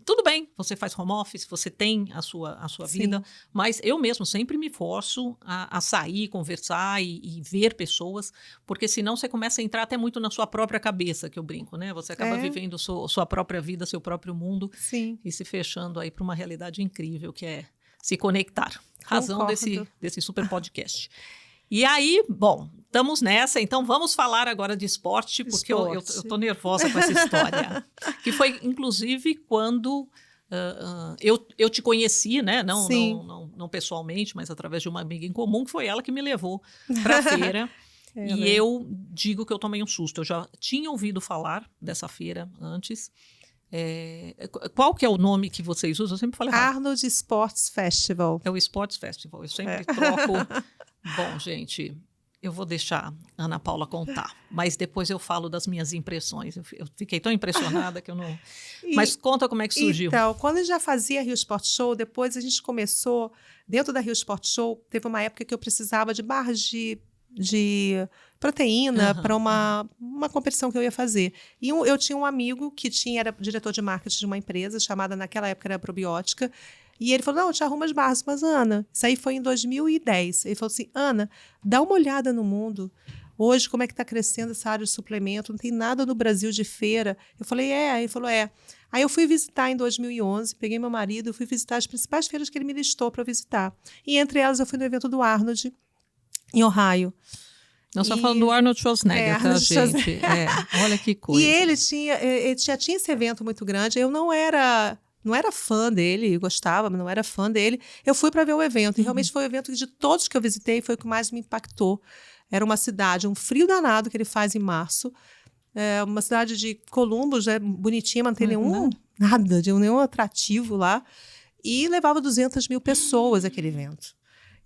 [SPEAKER 2] tudo bem, você faz home office, você tem a sua vida, mas eu mesmo sempre me forço a sair, conversar e ver pessoas, porque senão você começa a entrar até muito na sua própria cabeça, que eu brinco, né? Você acaba vivendo sua própria vida, seu próprio mundo, e se fechando aí para uma realidade incrível, que é se conectar. Razão desse super podcast. E aí, bom, estamos nessa, então vamos falar agora de esporte, porque eu tô nervosa com essa história. Que foi, inclusive, quando eu te conheci, né? Não pessoalmente, mas através de uma amiga em comum, que foi ela que me levou para a feira. Eu digo que eu tomei um susto. Eu já tinha ouvido falar dessa feira antes. Qual que é o nome que vocês usam? Eu sempre falo errado.
[SPEAKER 1] Arnold Sports Festival.
[SPEAKER 2] É o Sports Festival. Eu sempre troco. Bom, gente, eu vou deixar a Ana Paula contar, mas depois eu falo das minhas impressões. Eu fiquei tão impressionada que eu não... Mas conta como é que surgiu.
[SPEAKER 1] Então, quando a gente já fazia Rio Sport Show, depois a gente começou, dentro da Rio Sport Show, teve uma época que eu precisava de barras de proteína para uma competição que eu ia fazer. E eu tinha um amigo que era diretor de marketing de uma empresa chamada, naquela época, era Probiótica, e ele falou, não, eu te arrumo as barras. Mas, Ana, isso aí foi em 2010. Ele falou assim, Ana, dá uma olhada no mundo. Hoje, como é que está crescendo essa área de suplemento? Não tem nada no Brasil de feira. Eu falei, Aí ele falou, Aí eu fui visitar em 2011, peguei meu marido, fui visitar as principais feiras que ele me listou para visitar. E entre elas eu fui no evento do Arnold, em Ohio.
[SPEAKER 2] Nós estamos falando do Arnold Schwarzenegger, tá, gente? Olha que coisa.
[SPEAKER 1] E ele já tinha esse evento muito grande. Eu não era fã dele, gostava, mas não era fã dele. Eu fui para ver o evento. E realmente foi o evento que, de todos que eu visitei, foi o que mais me impactou. Era uma cidade, um frio danado que ele faz em março. Uma cidade de Columbus, bonitinha, mas não tem nenhum atrativo lá. E levava 200 mil pessoas aquele evento.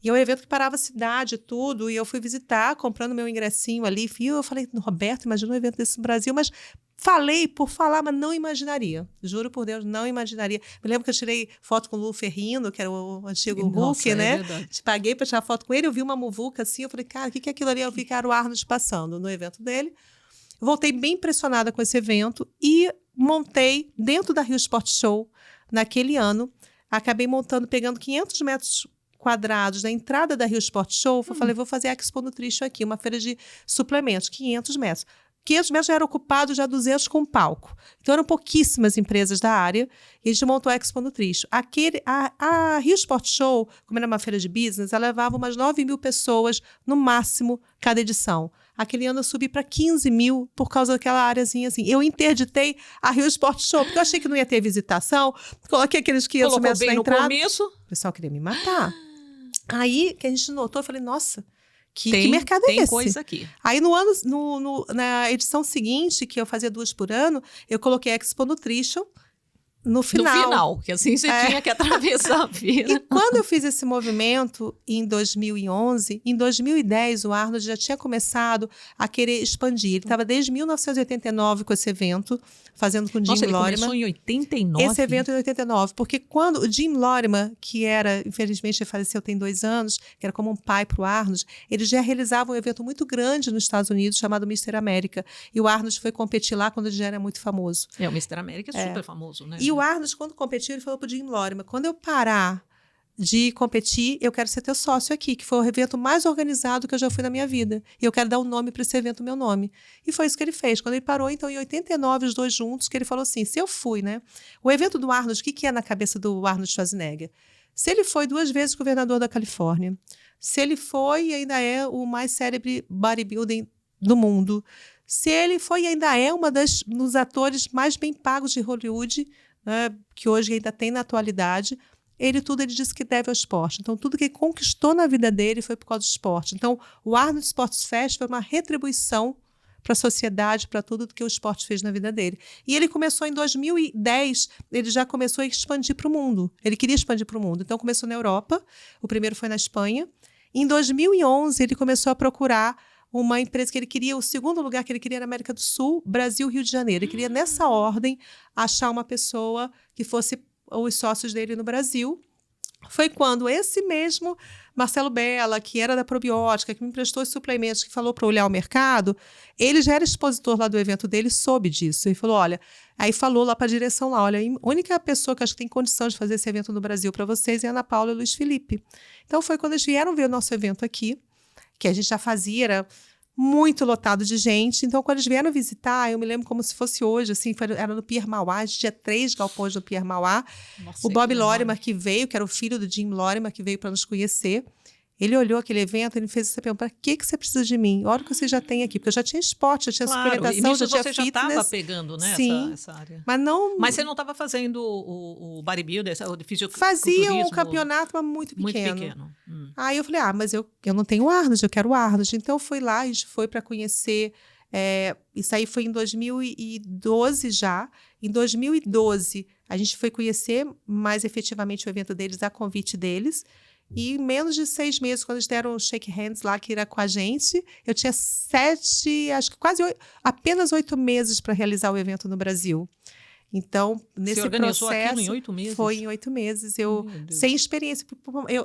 [SPEAKER 1] E é um evento que parava a cidade e tudo, e eu fui visitar, comprando meu ingressinho ali, eu falei, Roberto, imagina um evento desse no Brasil, mas falei por falar, mas não imaginaria, juro por Deus, não imaginaria. Me lembro que eu tirei foto com o Lu Ferrino, que era o antigo Hulk, né? Paguei para tirar foto com ele, eu vi uma muvuca assim, eu falei, cara, o que é aquilo ali? Eu vi que era o Arnold passando no evento dele. Voltei bem impressionada com esse evento e montei dentro da Rio Sport Show, naquele ano, acabei pegando 500 metros quadrados na entrada da Rio Sport Show, eu falei, vou fazer a Expo Nutrition aqui, uma feira de suplementos, 500 metros. 500 metros já era ocupado, já 200 com palco. Então, eram pouquíssimas empresas da área, e a gente montou a Expo Nutrition. A Rio Sport Show, como era uma feira de business, ela levava umas 9 mil pessoas, no máximo, cada edição. Aquele ano eu subi para 15 mil por causa daquela áreazinha assim. Eu interditei a Rio Sport Show, porque eu achei que não ia ter visitação. Coloquei aqueles 500 metros na entrada.
[SPEAKER 2] Colocou bem no começo?
[SPEAKER 1] O pessoal queria me matar. Aí, que a gente notou, eu falei, nossa, que mercado é esse?
[SPEAKER 2] Tem coisa aqui.
[SPEAKER 1] Aí, na edição seguinte, que eu fazia 2 por ano, eu coloquei a Expo Nutrition no final.
[SPEAKER 2] Que assim você tinha que atravessar a feira.
[SPEAKER 1] E quando eu fiz esse movimento, em 2011, em 2010, o Arnold já tinha começado a querer expandir. Ele estava desde 1989 com esse evento, fazendo com o Jim Lorimer.
[SPEAKER 2] Ele começou em 89?
[SPEAKER 1] Esse evento em 89, porque quando o Jim Lorimer, que era, infelizmente, ele faleceu tem 2 anos, que era como um pai para o Arnold, ele já realizava um evento muito grande nos Estados Unidos, chamado Mr. América. E o Arnold foi competir lá quando ele já era muito famoso.
[SPEAKER 2] O Mr. América é super famoso, né?
[SPEAKER 1] E o Arnold, quando competiu, ele falou para o Jim Lorimer, quando eu parar de competir, eu quero ser teu sócio aqui, que foi o evento mais organizado que eu já fui na minha vida. E eu quero dar um nome para esse evento, meu nome. E foi isso que ele fez. Quando ele parou, então, em 89, os 2 juntos, que ele falou assim, se eu fui, né? O evento do Arnold, o que é na cabeça do Arnold Schwarzenegger? Se ele foi 2 vezes governador da Califórnia, se ele foi e ainda é o mais célebre bodybuilding do mundo, se ele foi e ainda é dos atores mais bem pagos de Hollywood, né, que hoje ainda tem na atualidade, ele disse que deve ao esporte. Então, tudo que ele conquistou na vida dele foi por causa do esporte. Então, o Arnold Sports Fest foi uma retribuição para a sociedade, para tudo que o esporte fez na vida dele. E ele começou em 2010, ele já começou a expandir para o mundo. Ele queria expandir para o mundo. Então, começou na Europa, o primeiro foi na Espanha. Em 2011, ele começou a procurar uma empresa que ele queria, o segundo lugar que ele queria era América do Sul, Brasil, Rio de Janeiro. Ele queria, nessa ordem, achar uma pessoa que fosse os sócios dele no Brasil. foi quando esse mesmo Marcelo Bella, que era da probiótica, que me emprestou os suplementos, que falou para olhar o mercado, ele já era expositor lá do evento dele, soube disso. Ele falou, olha, aí falou lá para a direção lá, olha, a única pessoa que acho que tem condição de fazer esse evento no Brasil para vocês é a Ana Paula e o Luiz Felipe. Então foi quando eles vieram ver o nosso evento aqui, que a gente já fazia, era muito lotado de gente. Então, quando eles vieram visitar, eu me lembro como se fosse hoje, assim, era no Pier Mauá, a gente tinha 3 galpões no Pier Mauá.
[SPEAKER 2] Nossa,
[SPEAKER 1] O Bob Lorimer, que veio, que era o filho do Jim Lorimer, que veio para nos conhecer, ele olhou aquele evento e ele fez essa pergunta, para que você precisa de mim? Olha o que você já tem aqui, porque eu já tinha esporte, já tinha suplementação, já tinha
[SPEAKER 2] você
[SPEAKER 1] fitness.
[SPEAKER 2] já estava pegando, né,
[SPEAKER 1] Sim,
[SPEAKER 2] essa área.
[SPEAKER 1] Mas
[SPEAKER 2] você não estava fazendo o bodybuilder, o fisiculturismo?
[SPEAKER 1] Fazia um campeonato, mas muito pequeno.
[SPEAKER 2] Muito pequeno.
[SPEAKER 1] Aí eu falei, mas eu não tenho Arnold, eu quero o Arnold. Então eu fui lá, a gente foi para conhecer, isso aí foi em 2012 já. Em 2012, a gente foi conhecer mais efetivamente o evento deles, a convite deles. E em menos de 6 meses, quando eles deram o shake hands lá, que era com a gente, eu tinha 7, acho que quase 8, apenas 8 meses para realizar o evento no Brasil. Então, nesse
[SPEAKER 2] Você organizou
[SPEAKER 1] processo,
[SPEAKER 2] aquilo em 8 meses?
[SPEAKER 1] Foi em 8 meses. Eu, sem experiência.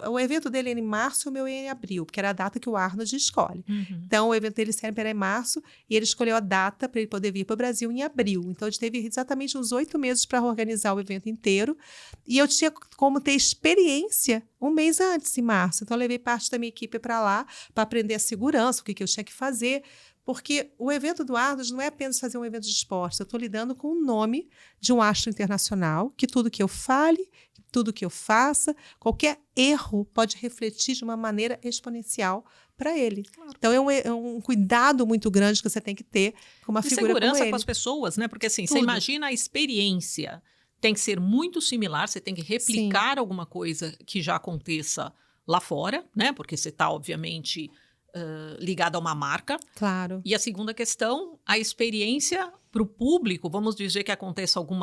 [SPEAKER 1] O evento dele era em março, o meu era em abril, porque era a data que o Arnold escolhe. Então, o evento dele sempre era em março, e ele escolheu a data para ele poder vir para o Brasil em abril. Então, a gente teve exatamente uns 8 meses para organizar o evento inteiro. E eu tinha como ter experiência um mês antes, em março. Então, eu levei parte da minha equipe para lá, para aprender a segurança, o que eu tinha que fazer. Porque o evento do Arnold não é apenas fazer um evento de esporte. Eu estou lidando com o nome de um astro internacional, que tudo que eu fale, tudo que eu faça, qualquer erro pode refletir de uma maneira exponencial para ele. Claro. Então, é um cuidado muito grande que você tem que ter com uma figura como ele.
[SPEAKER 2] Segurança com as pessoas, né? Porque assim, você imagina a experiência. Tem que ser muito similar, você tem que replicar alguma coisa que já aconteça lá fora, né? Porque você está, obviamente... ligada a uma marca.
[SPEAKER 1] Claro.
[SPEAKER 2] E a segunda questão, a experiência para o público, vamos dizer que aconteça algum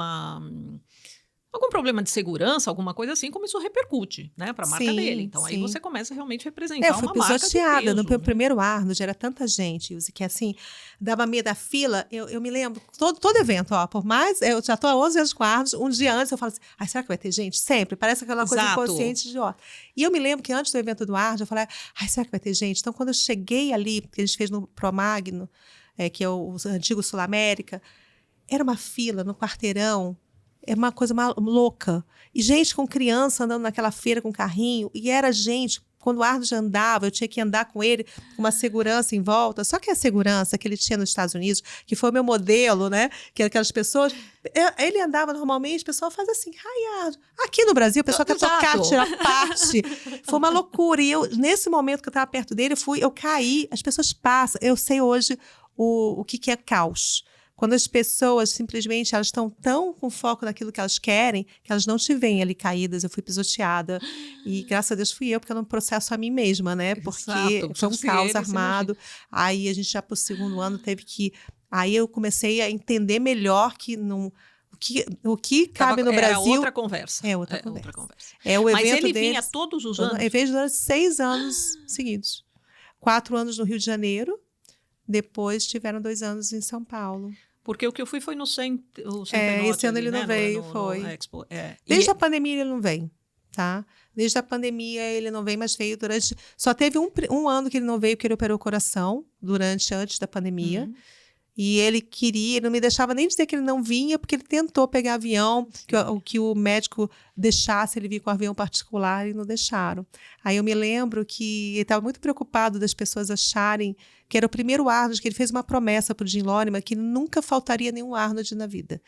[SPEAKER 2] problema de segurança, alguma coisa assim, como isso repercute, né, para a marca dele. Então, aí você começa realmente a representar uma marca de peso.
[SPEAKER 1] Eu fui pisoteada no primeiro Arnold, era tanta gente, que assim, dava medo da fila, eu me lembro, todo evento, por mais, eu já estou há 11 anos com o Arnold, um dia antes eu falo assim, será que vai ter gente? Sempre, parece aquela coisa inconsciente, idiota. E eu me lembro que antes do evento do Arnold, eu falei, será que vai ter gente? Então, quando eu cheguei ali, que a gente fez no Promagno, que é o antigo Sul América, era uma fila no quarteirão, é uma coisa louca. E gente com criança andando naquela feira com carrinho. E era gente, quando o Arnold andava, eu tinha que andar com ele com uma segurança em volta. Só que a segurança que ele tinha nos Estados Unidos, que foi o meu modelo, né? Que era aquelas pessoas... Ele andava normalmente, o pessoal faz assim, Arnold. Aqui no Brasil, o pessoal quer tocar, tirar parte. Foi uma loucura. E eu, nesse momento que eu estava perto dele, eu caí. As pessoas passam. Eu sei hoje o que é caos. Quando as pessoas simplesmente elas estão tão com foco naquilo que elas querem, que elas não te veem ali caídas. Eu fui pisoteada. E graças a Deus fui eu, porque eu não processo a mim mesma, né? Porque foi um caos armado. Aí a gente já pro segundo ano teve que... Aí eu comecei a entender melhor que não... O que cabe no Brasil...
[SPEAKER 2] É outra conversa.
[SPEAKER 1] É outra conversa. É o evento
[SPEAKER 2] Mas ele
[SPEAKER 1] deles,
[SPEAKER 2] vinha todos os anos?
[SPEAKER 1] Ele veio durante 6 anos seguidos. 4 anos no Rio de Janeiro. Depois tiveram 2 anos em São Paulo.
[SPEAKER 2] Porque o que eu fui foi no Centro
[SPEAKER 1] esse ano
[SPEAKER 2] ali,
[SPEAKER 1] ele não veio, foi.
[SPEAKER 2] No Expo.
[SPEAKER 1] Desde a pandemia ele não vem, tá? Desde a pandemia ele não veio, mas veio durante... Só teve um ano que ele não veio, porque ele operou o coração antes da pandemia. E ele não me deixava nem dizer que ele não vinha, porque ele tentou pegar avião, que o médico deixasse ele vir com um avião particular, e não deixaram. Aí eu me lembro que ele estava muito preocupado das pessoas acharem que era o primeiro Arnold, que ele fez uma promessa para o Jim Lorimer que nunca faltaria nenhum Arnold na vida.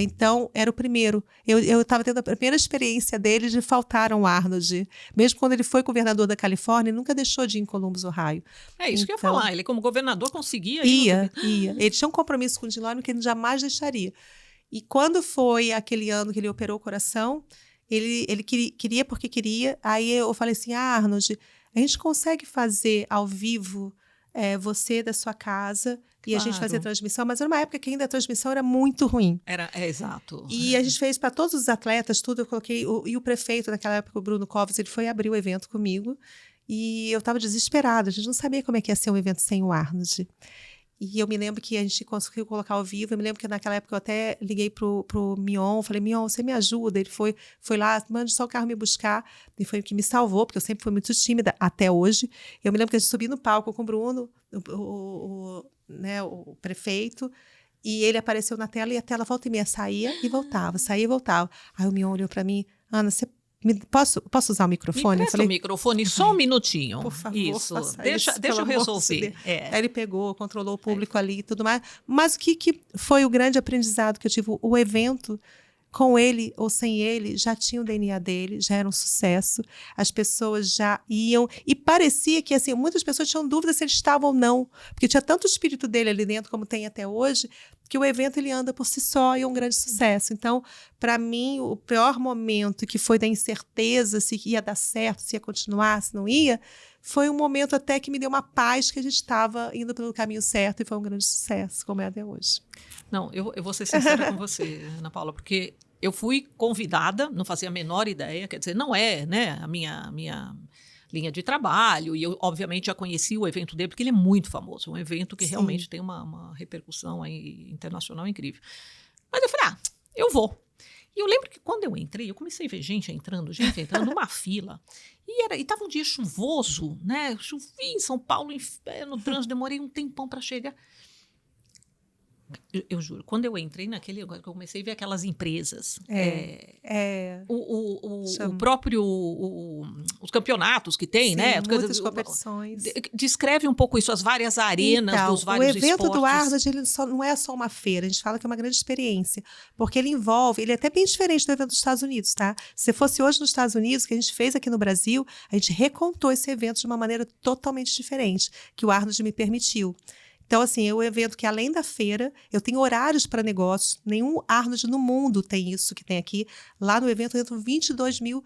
[SPEAKER 1] Então, era o primeiro. Eu estava tendo a primeira experiência dele de faltar um Arnold. Mesmo quando ele foi governador da Califórnia, ele nunca deixou de ir em Columbus, Ohio.
[SPEAKER 2] É isso que eu ia falar. Ele, como governador, conseguia
[SPEAKER 1] ir. Ia. Ele tinha um compromisso com o Jim Lorimer que ele jamais deixaria. E quando foi aquele ano que ele operou o coração, ele queria porque queria. Aí eu falei assim, Arnold, a gente consegue fazer ao vivo você da sua casa e a gente fazer transmissão, mas era uma época que ainda a transmissão era muito ruim.
[SPEAKER 2] Exato.
[SPEAKER 1] E a gente fez para todos os atletas, tudo, eu coloquei, e o prefeito naquela época, o Bruno Covas, ele foi abrir o evento comigo, e eu estava desesperada, a gente não sabia como é que ia ser um evento sem o Arnold. E eu me lembro que a gente conseguiu colocar ao vivo. Eu me lembro que naquela época eu até liguei pro Mion, falei, Mion, você me ajuda? Ele foi lá, mande só o carro me buscar. E foi o que me salvou, porque eu sempre fui muito tímida, até hoje. Eu me lembro que a gente subiu no palco com o Bruno, né, o prefeito, e ele apareceu na tela, e a tela volta e meia saía e voltava, saía e voltava. Aí o Mion olhou para mim, Ana, posso usar o microfone?
[SPEAKER 2] Me presta o microfone só um minutinho.
[SPEAKER 1] Por favor,
[SPEAKER 2] isso.
[SPEAKER 1] faça
[SPEAKER 2] Deixa
[SPEAKER 1] isso,
[SPEAKER 2] eu
[SPEAKER 1] pelo amor de
[SPEAKER 2] resolver.
[SPEAKER 1] Deus. Aí ele pegou, controlou o público ali e tudo mais. Mas o que foi o grande aprendizado que eu tive? O evento, com ele ou sem ele, já tinha o DNA dele, já era um sucesso. As pessoas já iam. E parecia que assim, muitas pessoas tinham dúvidas se ele estava ou não. Porque tinha tanto o espírito dele ali dentro, como tem até hoje, que o evento ele anda por si só e é um grande sucesso. Então, para mim, o pior momento, que foi da incerteza se ia dar certo, se ia continuar, se não ia, foi um momento até que me deu uma paz, que a gente estava indo pelo caminho certo, e foi um grande sucesso, como é até hoje.
[SPEAKER 2] Não, eu vou ser sincera com você, Ana Paula, porque eu fui convidada, não fazia a menor ideia, quer dizer, não é, né, a minha linha de trabalho, e eu, obviamente, já conheci o evento dele, porque ele é muito famoso, um evento que realmente tem uma repercussão aí internacional incrível. Mas eu falei, eu vou. E eu lembro que quando eu entrei, eu comecei a ver gente entrando numa fila, e estava um dia chuvoso, né, chovia em São Paulo, no trânsito, demorei um tempão para chegar. Eu juro, quando eu entrei naquele lugar, eu comecei a ver aquelas empresas, o próprio, os campeonatos que tem,
[SPEAKER 1] sim,
[SPEAKER 2] né?
[SPEAKER 1] Muitas competições.
[SPEAKER 2] Descreve um pouco isso, as várias arenas
[SPEAKER 1] então,
[SPEAKER 2] dos vários esportes.
[SPEAKER 1] O evento do Arnold, ele não é só uma feira, a gente fala que é uma grande experiência, porque ele é até bem diferente do evento dos Estados Unidos, tá? Se fosse hoje nos Estados Unidos, que a gente fez aqui no Brasil, a gente recontou esse evento de uma maneira totalmente diferente, que o Arnold me permitiu. Então, assim, é um evento que, além da feira, eu tenho horários para negócios. Nenhum Arnold no mundo tem isso que tem aqui. Lá no evento, entram 22 mil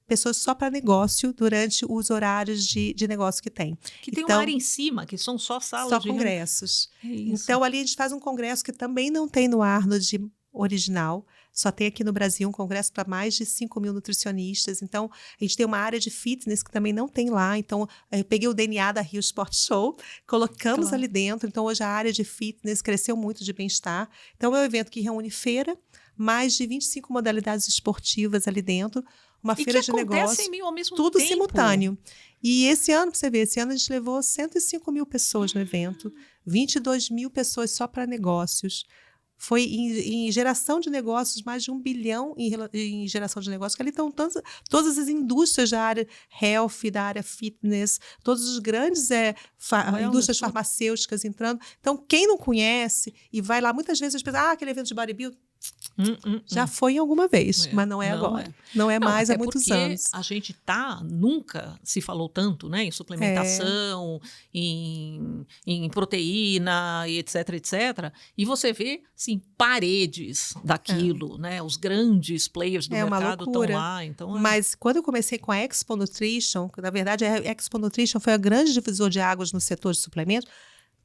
[SPEAKER 1] pessoas só para negócio durante os horários de negócio que tem.
[SPEAKER 2] Que tem uma área em cima, que são só salas
[SPEAKER 1] só
[SPEAKER 2] de
[SPEAKER 1] congressos. Então, ali a gente faz um congresso que também não tem no Arnold original. Só tem aqui no Brasil um congresso para mais de 5 mil nutricionistas. Então, a gente tem uma área de fitness que também não tem lá. Então, eu peguei o DNA da Rio Sport Show, colocamos ali dentro. Então, hoje a área de fitness cresceu muito, de bem-estar. Então, é um evento que reúne feira, mais de 25 modalidades esportivas ali dentro. Uma feira de negócios,
[SPEAKER 2] ao mesmo
[SPEAKER 1] tudo
[SPEAKER 2] tempo.
[SPEAKER 1] Simultâneo. E esse ano, para você ver, esse ano a gente levou 105 mil pessoas no evento, 22 mil pessoas só para negócios. Foi em geração de negócios, mais de 1 bilhão em geração de negócios, que ali estão todas as indústrias da área health, da área fitness, todos os grandes indústrias farmacêuticas entrando. Então, quem não conhece e vai lá, muitas vezes as pessoas, aquele evento de bodybuilding, já foi alguma vez, mas não é agora. Não é mais há muitos anos.
[SPEAKER 2] A gente nunca se falou tanto, né, em suplementação, em proteína, e etc, etc. E você vê, assim, paredes daquilo, né? Os grandes players do mercado estão lá. Então,
[SPEAKER 1] Mas quando eu comecei com a Expo Nutrition, na verdade a Expo Nutrition foi a grande divisor de águas no setor de suplementos.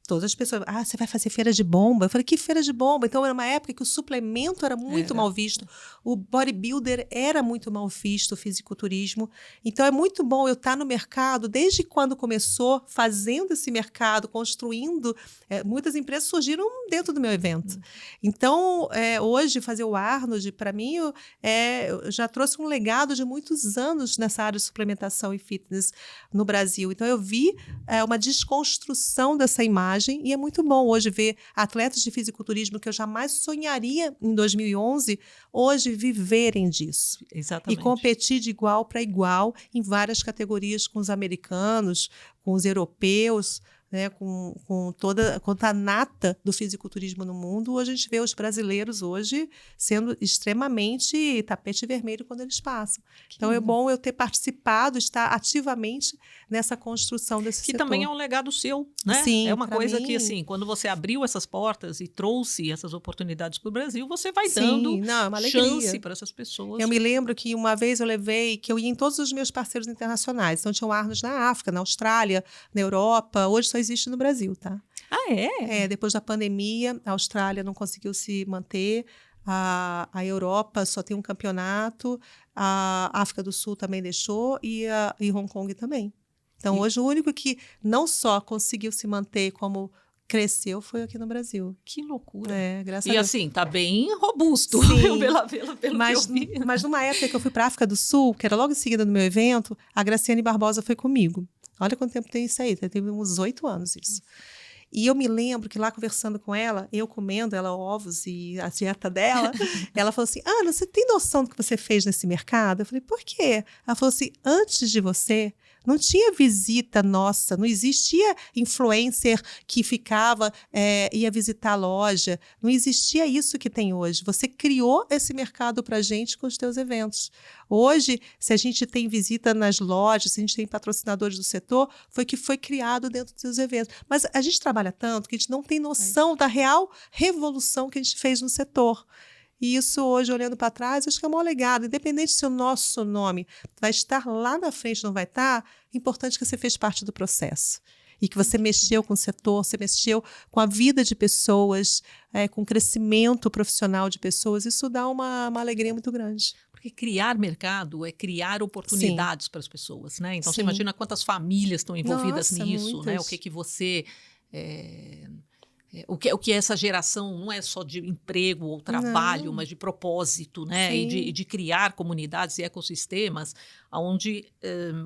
[SPEAKER 1] Todas as pessoas, você vai fazer feira de bomba? Eu falei, que feira de bomba? Então, era uma época que o suplemento era muito mal visto, o bodybuilder era muito mal visto, o fisiculturismo. Então, é muito bom eu estar no mercado, desde quando começou, fazendo esse mercado, construindo. Muitas empresas surgiram dentro do meu evento. Então, hoje, fazer o Arnold, para mim, eu já trouxe um legado de muitos anos nessa área de suplementação e fitness no Brasil. Então, eu vi uma desconstrução dessa imagem, e é muito bom hoje ver atletas de fisiculturismo que eu jamais sonharia em 2011, hoje viverem disso.
[SPEAKER 2] Exatamente.
[SPEAKER 1] E competir de igual para igual em várias categorias com os americanos, com os europeus, né, com toda a nata do fisiculturismo no mundo. Hoje a gente vê os brasileiros hoje sendo extremamente tapete vermelho quando eles passam. Então é bom eu ter participado, estar ativamente nessa construção desse setor.
[SPEAKER 2] Que também é um legado seu, né?
[SPEAKER 1] Sim,
[SPEAKER 2] é uma coisa que, assim, quando você abriu essas portas e trouxe essas oportunidades para o Brasil, você vai dando chance para essas pessoas.
[SPEAKER 1] Eu me lembro que uma vez que eu ia em todos os meus parceiros internacionais. Então tinha o Arnold na África, na Austrália, na Europa. Hoje só existe no Brasil, tá? Depois da pandemia, a Austrália não conseguiu se manter, a Europa só tem um campeonato, a África do Sul também deixou e Hong Kong também. Então, hoje o único que não só conseguiu se manter como cresceu foi aqui no Brasil.
[SPEAKER 2] Que loucura.
[SPEAKER 1] Graças
[SPEAKER 2] e
[SPEAKER 1] a Deus.
[SPEAKER 2] assim, tá bem robusto.
[SPEAKER 1] Sim.
[SPEAKER 2] pelo
[SPEAKER 1] mas,
[SPEAKER 2] que eu vi.
[SPEAKER 1] mas numa época que eu fui para a África do Sul, que era logo em seguida do meu evento, a Graciane Barbosa foi comigo. Olha quanto tempo tem isso aí, teve uns 8 anos isso. E eu me lembro que lá conversando com ela, eu comendo ela ovos e a dieta dela, ela falou assim, Ana, você tem noção do que você fez nesse mercado? Eu falei, por quê? Ela falou assim, antes de você, não tinha visita nossa, não existia influencer que ficava, ia visitar a loja, não existia isso que tem hoje. Você criou esse mercado para a gente com os teus eventos. Hoje, se a gente tem visita nas lojas, se a gente tem patrocinadores do setor, foi que foi criado dentro dos eventos. Mas a gente trabalha tanto que a gente não tem noção da real revolução que a gente fez no setor. E isso hoje, olhando para trás, acho que é um maior legado. Independente se o nosso nome vai estar lá na frente ou não vai estar, é importante que você fez parte do processo. E que você mexeu com o setor, você mexeu com a vida de pessoas, com o crescimento profissional de pessoas. Isso dá uma alegria muito grande.
[SPEAKER 2] Porque criar mercado é criar oportunidades para as pessoas, né? Então, você
[SPEAKER 1] Sim.
[SPEAKER 2] imagina quantas famílias estão envolvidas nisso,
[SPEAKER 1] muitas.
[SPEAKER 2] né? O que você... O que é essa geração não é só de emprego ou trabalho, mas de propósito, né? E de criar comunidades e ecossistemas onde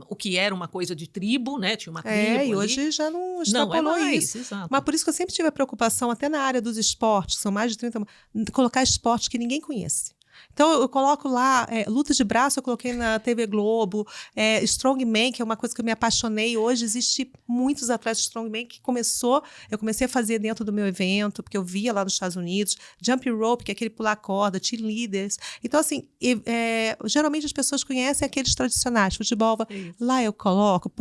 [SPEAKER 2] o que era uma coisa de tribo, né? Tinha uma tribo
[SPEAKER 1] E
[SPEAKER 2] ali.
[SPEAKER 1] hoje já não extrapolou isso.
[SPEAKER 2] Exato.
[SPEAKER 1] Mas por isso que eu sempre tive a preocupação, até na área dos esportes, que são mais de 30, de colocar esportes que ninguém conhece. Então, eu coloco lá, luta de braço, eu coloquei na TV Globo, Strongman, que é uma coisa que eu me apaixonei. Hoje, existe muitos atletas de Strongman que eu comecei a fazer dentro do meu evento, porque eu via lá nos Estados Unidos, Jump Rope, que é aquele pular corda, cheerleaders. Então, assim, geralmente as pessoas conhecem aqueles tradicionais, futebol. Lá eu coloco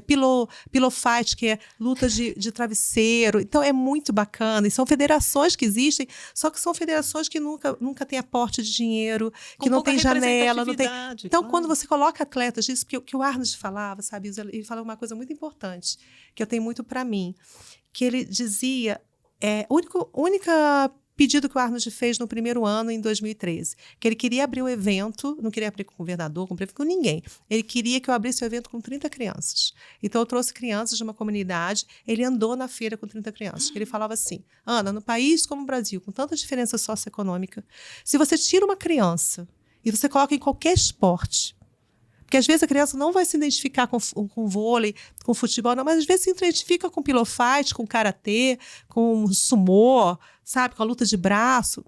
[SPEAKER 1] pillow fight, que é luta de travesseiro. Então, é muito bacana. E são federações que existem, só que são federações que nunca têm aporte de dinheiro, que não tem janela. Não tem... Então, quando você coloca atletas disso, que o Arnold falava, sabe? Ele falava uma coisa muito importante, que eu tenho muito para mim, que ele dizia, única pedido que o Arnold fez no primeiro ano, em 2013, que ele queria abrir o evento, não queria abrir com o governador, com ninguém. Ele queria que eu abrisse o evento com 30 crianças. Então, eu trouxe crianças de uma comunidade, ele andou na feira com 30 crianças. Ele falava assim, Ana, no país como o Brasil, com tanta diferença socioeconômica, se você tira uma criança e você coloca em qualquer esporte, porque às vezes a criança não vai se identificar com vôlei, com futebol, não, mas às vezes se identifica com pillow fight, com karatê, com sumô, sabe, com a luta de braço,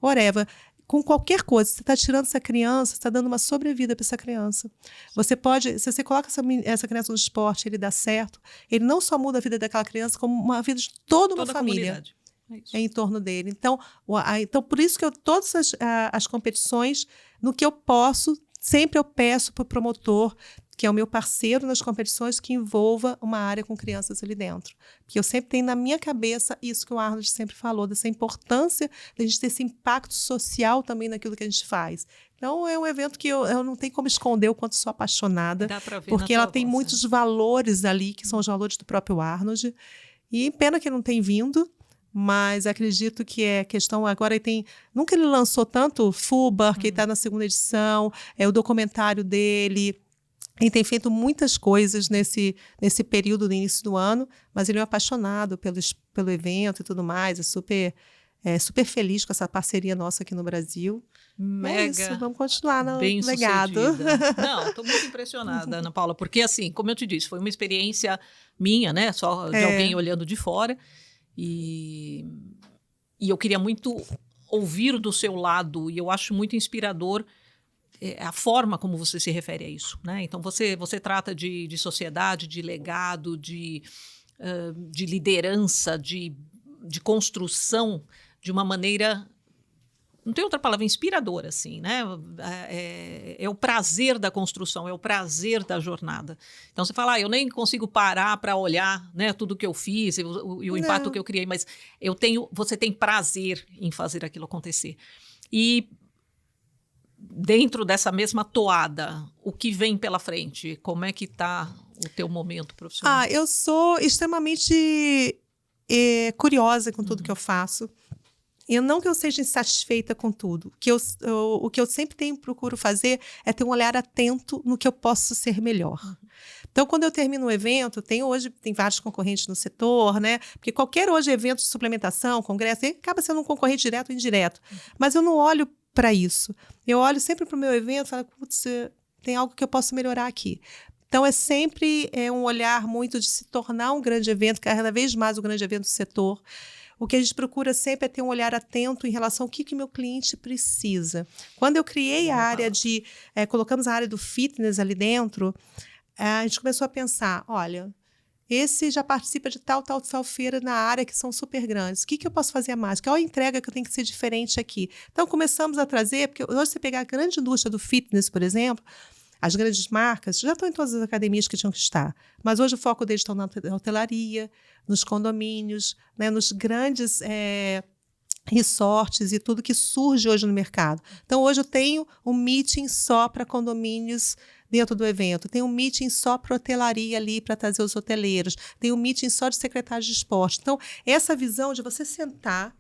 [SPEAKER 1] whatever. Com qualquer coisa, você está tirando essa criança, você está dando uma sobrevida para essa criança. Você pode, se você coloca essa criança no esporte, ele dá certo, ele não só muda a vida daquela criança, como uma vida de toda uma família. Em torno dele. Então, por isso que todas as competições, no que eu posso, sempre eu peço para o promotor, que é o meu parceiro nas competições, que envolva uma área com crianças ali dentro. Porque eu sempre tenho na minha cabeça isso que o Arnold sempre falou, dessa importância de a gente ter esse impacto social também naquilo que a gente faz. Então, é um evento que eu não tenho como esconder o quanto sou apaixonada,
[SPEAKER 2] dá pra ver
[SPEAKER 1] porque ela tem muitos valores ali, que são os valores do próprio Arnold. E pena que não tem vindo, mas acredito que é questão agora. Nunca ele lançou tanto Fubar, que está na 2ª edição, o documentário dele. Ele tem feito muitas coisas nesse período do início do ano, mas ele é um apaixonado pelo evento e tudo mais, é super feliz com essa parceria nossa aqui no Brasil.
[SPEAKER 2] Mega.
[SPEAKER 1] É isso, vamos continuar no
[SPEAKER 2] bem
[SPEAKER 1] legado.
[SPEAKER 2] Não, estou muito impressionada, Ana Paula, porque assim, como eu te disse, foi uma experiência minha, né, só de alguém olhando de fora. E eu queria muito ouvir do seu lado, e eu acho muito inspirador a forma como você se refere a isso, né? Então, você trata de sociedade, de legado, de liderança, de construção de uma maneira... Não tem outra palavra, inspiradora, assim, né? É o prazer da construção, é o prazer da jornada. Então, você fala, eu nem consigo parar para olhar, né, tudo que eu fiz e o impacto que eu criei, mas você tem prazer em fazer aquilo acontecer. E dentro dessa mesma toada, o que vem pela frente? Como é que está o teu momento profissional?
[SPEAKER 1] Eu sou extremamente curiosa com tudo que eu faço. Não que eu seja insatisfeita com tudo. O que eu sempre procuro fazer é ter um olhar atento no que eu posso ser melhor. Então, quando eu termino um evento, hoje tem vários concorrentes no setor, né? Porque qualquer hoje evento de suplementação, congresso, acaba sendo um concorrente direto ou indireto. Mas eu não olho para isso. Eu olho sempre para o meu evento e falo, putz, tem algo que eu posso melhorar aqui. Então, é sempre um olhar muito de se tornar um grande evento, cada vez mais um grande evento do setor. O que a gente procura sempre é ter um olhar atento em relação ao que meu cliente precisa. Quando eu criei a área colocamos a área do fitness ali dentro, a gente começou a pensar, olha, esse já participa de tal feira na área que são super grandes. O que eu posso fazer a mais? Qual a entrega que eu tenho que ser diferente aqui? Então, começamos a trazer, porque hoje você pegar a grande indústria do fitness, por exemplo, as grandes marcas já estão em todas as academias que tinham que estar. Mas hoje o foco deles está na hotelaria, nos condomínios, né, nos grandes resorts e tudo que surge hoje no mercado. Então, hoje eu tenho um meeting só para condomínios dentro do evento. Tem um meeting só para hotelaria ali, para trazer os hoteleiros. Tem um meeting só de secretários de esporte. Então, essa visão de você sentar,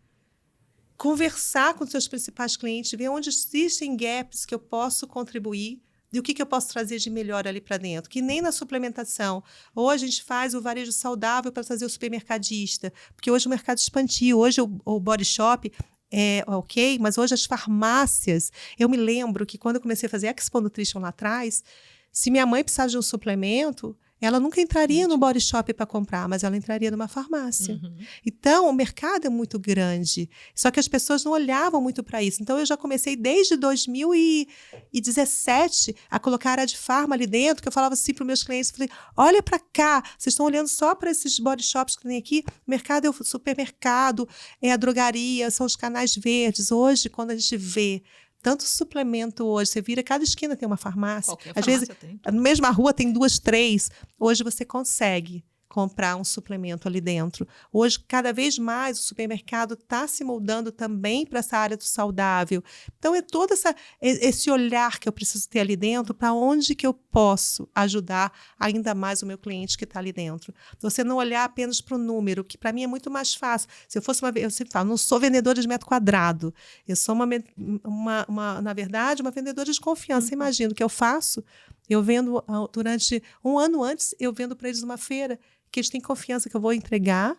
[SPEAKER 1] conversar com os seus principais clientes, ver onde existem gaps que eu posso contribuir, e o que eu posso trazer de melhor ali para dentro. Que nem na suplementação. Hoje a gente faz o varejo saudável para trazer o supermercadista, porque hoje o mercado expandiu, hoje o Body Shop é ok, mas hoje as farmácias... Eu me lembro que quando eu comecei a fazer Expo Nutrition lá atrás, se minha mãe precisasse de um suplemento, ela nunca entraria no Body Shop para comprar, mas ela entraria numa farmácia. Então, o mercado é muito grande, só que as pessoas não olhavam muito para isso. Então, eu já comecei desde 2017 a colocar a área de farma ali dentro, que eu falava assim para os meus clientes, falei, olha para cá, vocês estão olhando só para esses body shops que tem aqui, o mercado é o supermercado, é a drogaria, são os canais verdes. Hoje, quando a gente vê tanto suplemento hoje, você vira, cada esquina tem uma farmácia.
[SPEAKER 2] Qualquer
[SPEAKER 1] Às
[SPEAKER 2] farmácia
[SPEAKER 1] vezes,
[SPEAKER 2] tem.
[SPEAKER 1] na mesma rua tem 2, 3. Hoje você consegue comprar um suplemento ali dentro. Hoje, cada vez mais, o supermercado está se moldando também para essa área do saudável. Então, é todo esse olhar que eu preciso ter ali dentro para onde que eu posso ajudar ainda mais o meu cliente que está ali dentro. Você não olhar apenas para o número, que para mim é muito mais fácil. Se eu fosse eu sempre falo, não sou vendedora de metro quadrado. Eu sou, na verdade, uma vendedora de confiança. Imagina o que eu faço. Eu vendo, durante um ano antes, eu vendo para eles uma feira que eles têm confiança que eu vou entregar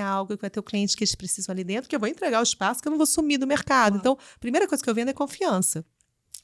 [SPEAKER 1] algo que vai ter o cliente que eles precisam ali dentro, que eu vou entregar o espaço, que eu não vou sumir do mercado. Então, a primeira coisa que eu vendo é confiança.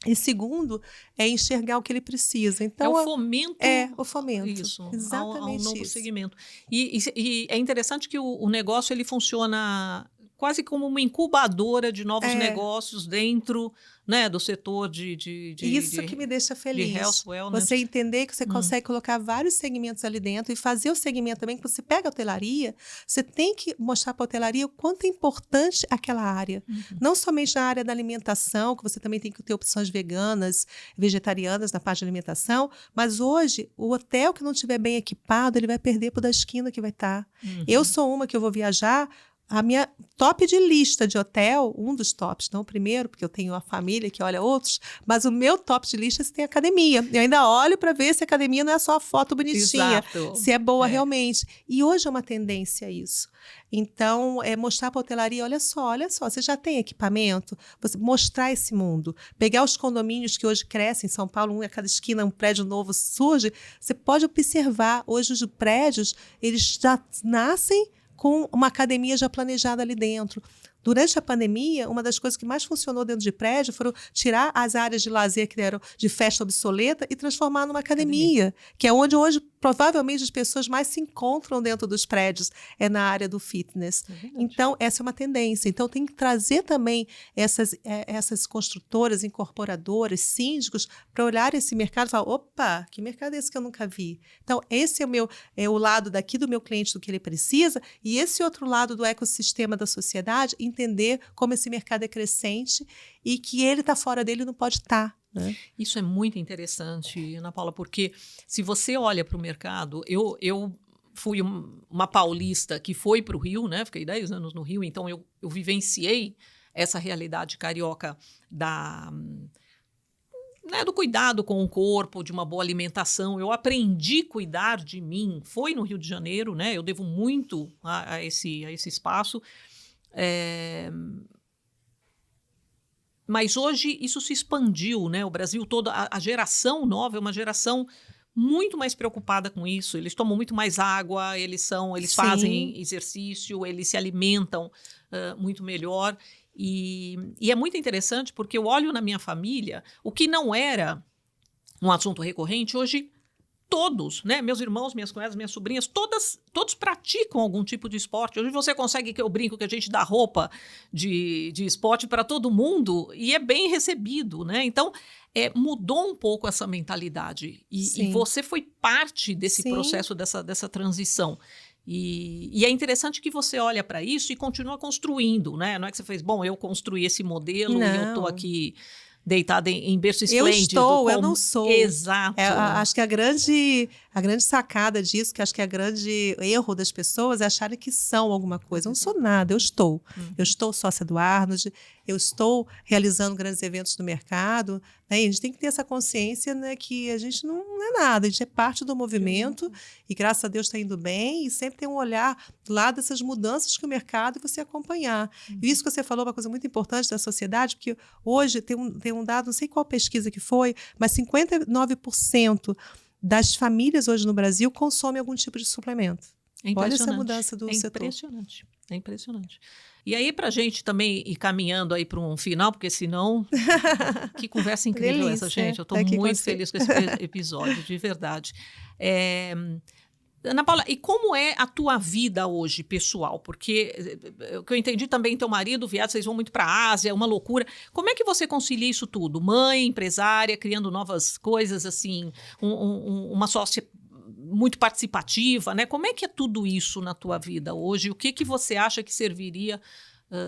[SPEAKER 1] E segundo, é enxergar o que ele precisa. Então,
[SPEAKER 2] o fomento.
[SPEAKER 1] O fomento.
[SPEAKER 2] Isso,
[SPEAKER 1] exatamente
[SPEAKER 2] ao novo
[SPEAKER 1] isso.
[SPEAKER 2] segmento. E é interessante que o negócio ele funciona quase como uma incubadora de novos negócios dentro, né, do setor
[SPEAKER 1] Isso que me deixa feliz.
[SPEAKER 2] De health, wellness.
[SPEAKER 1] Você entender que você consegue colocar vários segmentos ali dentro e fazer o segmento também, que você pega a hotelaria, você tem que mostrar para a hotelaria o quanto é importante aquela área. Não somente na área da alimentação, que você também tem que ter opções veganas, vegetarianas na parte de alimentação, mas hoje, o hotel que não estiver bem equipado, ele vai perder para o da esquina que vai estar. Eu sou uma que eu vou viajar, a minha top de lista de hotel, um dos tops, não o primeiro, porque eu tenho a família que olha outros, mas o meu top de lista é se tem academia. Eu ainda olho para ver se a academia não é só a foto bonitinha,
[SPEAKER 2] Exato.
[SPEAKER 1] se é boa realmente. E hoje é uma tendência isso. Então, mostrar para a hotelaria, olha só, você já tem equipamento? Você mostrar esse mundo. Pegar os condomínios que hoje crescem, em São Paulo, a cada esquina um prédio novo surge, você pode observar, hoje os prédios, eles já nascem com uma academia já planejada ali dentro. Durante a pandemia, uma das coisas que mais funcionou dentro de prédio foram tirar as áreas de lazer que eram de festa obsoleta e transformar numa academia, que é onde hoje provavelmente as pessoas mais se encontram dentro dos prédios, é na área do fitness. Então, essa é uma tendência. Então, tem que trazer também essas construtoras, incorporadoras, síndicos, para olhar esse mercado e falar, opa, que mercado é esse que eu nunca vi? Então, esse é o lado daqui do meu cliente, do que ele precisa, e esse outro lado do ecossistema da sociedade, entender como esse mercado é crescente e que ele está fora dele e não pode estar. Né?
[SPEAKER 2] Isso é muito interessante, Ana Paula, porque se você olha para o mercado, eu fui uma paulista que foi para o Rio, né? Fiquei 10 anos no Rio, então eu vivenciei essa realidade carioca do cuidado com o corpo, de uma boa alimentação. Eu aprendi a cuidar de mim, foi no Rio de Janeiro, né? Eu devo muito a esse espaço. Mas hoje isso se expandiu, né? O Brasil todo, a geração nova é uma geração muito mais preocupada com isso. Eles tomam muito mais água, eles fazem exercício, eles se alimentam muito melhor. E é muito interessante porque eu olho na minha família, o que não era um assunto recorrente, hoje todos, né? Meus irmãos, minhas cunhadas, minhas sobrinhas, todos praticam algum tipo de esporte. Hoje você consegue, que eu brinco, que a gente dá roupa de esporte para todo mundo e é bem recebido, né? Então, mudou um pouco essa mentalidade. E você foi parte desse processo, dessa transição. E é interessante que você olha para isso e continua construindo, né? Não é que você fez, bom, eu construí esse modelo e eu estou aqui deitada em berço esplêndido.
[SPEAKER 1] Eu não sou.
[SPEAKER 2] Exato.
[SPEAKER 1] Acho que a grande sacada disso, que acho que é o grande erro das pessoas é acharem que são alguma coisa. Eu não sou nada, eu estou. Eu estou sócia do Arnold, eu estou realizando grandes eventos no mercado, né? E a gente tem que ter essa consciência, né, que a gente não é nada, a gente é parte do movimento e graças a Deus está indo bem e sempre tem um olhar do lado dessas mudanças que o mercado e você acompanhar. E isso que você falou é uma coisa muito importante da sociedade, porque hoje tem um dado, não sei qual pesquisa que foi, mas 59% das famílias hoje no Brasil consomem algum tipo de suplemento. Olha essa mudança do setor.
[SPEAKER 2] É impressionante. E aí, para a gente também ir caminhando aí para um final, porque senão, que conversa incrível essa, gente. Eu estou muito feliz com esse episódio, de verdade. Ana Paula, e como é a tua vida hoje, pessoal? Porque o que eu entendi também, teu marido, viado, vocês vão muito para a Ásia, é uma loucura. Como é que você concilia isso tudo? Mãe, empresária, criando novas coisas, assim, uma sócia muito participativa, né? Como é que é tudo isso na tua vida hoje? O que você acha que serviria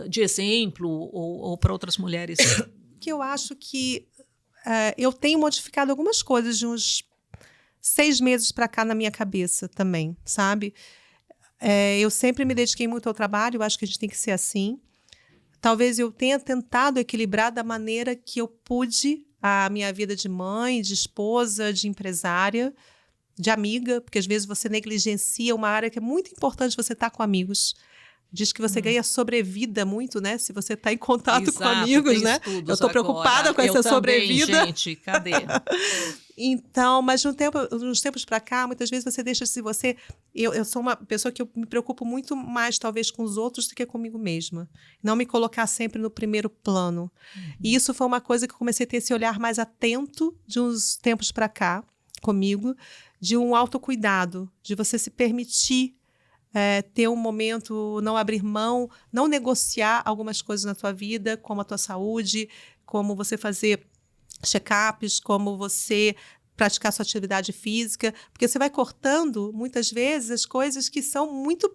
[SPEAKER 2] de exemplo ou para outras mulheres?
[SPEAKER 1] Que eu acho que eu tenho modificado algumas coisas de uns 6 meses para cá na minha cabeça também, sabe? Eu sempre me dediquei muito ao trabalho, eu acho que a gente tem que ser assim. Talvez eu tenha tentado equilibrar da maneira que eu pude a minha vida de mãe, de esposa, de empresária, de amiga, porque às vezes você negligencia uma área que é muito importante você estar com amigos. Diz que você ganha sobrevida muito, né? Se você está em contato com amigos, né? Eu estou preocupada com essa sobrevida.
[SPEAKER 2] Gente, cadê?
[SPEAKER 1] Então, mas nos tempos para cá, muitas vezes você deixa, se você... Eu sou uma pessoa que eu me preocupo muito mais, talvez, com os outros do que comigo mesma. Não me colocar sempre no primeiro plano. E isso foi uma coisa que eu comecei a ter esse olhar mais atento de uns tempos para cá, comigo, de um autocuidado, de você se permitir ter um momento, não abrir mão, não negociar algumas coisas na tua vida, como a tua saúde, como você fazer check-ups, como você praticar sua atividade física, porque você vai cortando, muitas vezes, as coisas que são muito...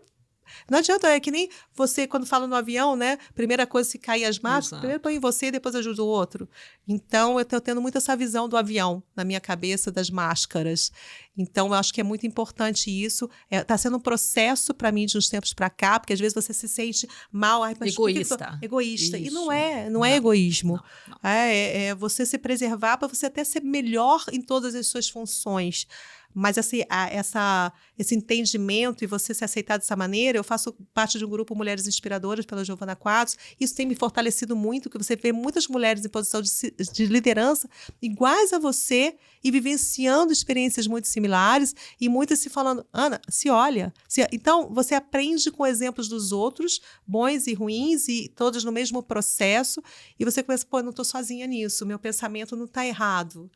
[SPEAKER 1] Não adianta, é que nem você, quando fala no avião, né? Primeira coisa, se cair as máscaras, primeiro põe em você e depois ajuda o outro. Então, eu estou tendo muito essa visão do avião na minha cabeça, das máscaras. Então, eu acho que é muito importante isso. Está sendo um processo para mim de uns tempos para cá, porque às vezes você se sente mal.
[SPEAKER 2] Egoísta.
[SPEAKER 1] Egoísta. Isso. E não é egoísmo.
[SPEAKER 2] Não.
[SPEAKER 1] É você se preservar para você até ser melhor em todas as suas funções. Mas esse entendimento e você se aceitar dessa maneira, eu faço parte de um grupo Mulheres Inspiradoras pela Giovana Quadros, isso tem me fortalecido muito, que você vê muitas mulheres em posição de liderança iguais a você e vivenciando experiências muito similares e muitas se falando, Ana, se olha. Então, você aprende com exemplos dos outros, bons e ruins, e todos no mesmo processo, e você começa, eu não estou sozinha nisso, meu pensamento não está errado.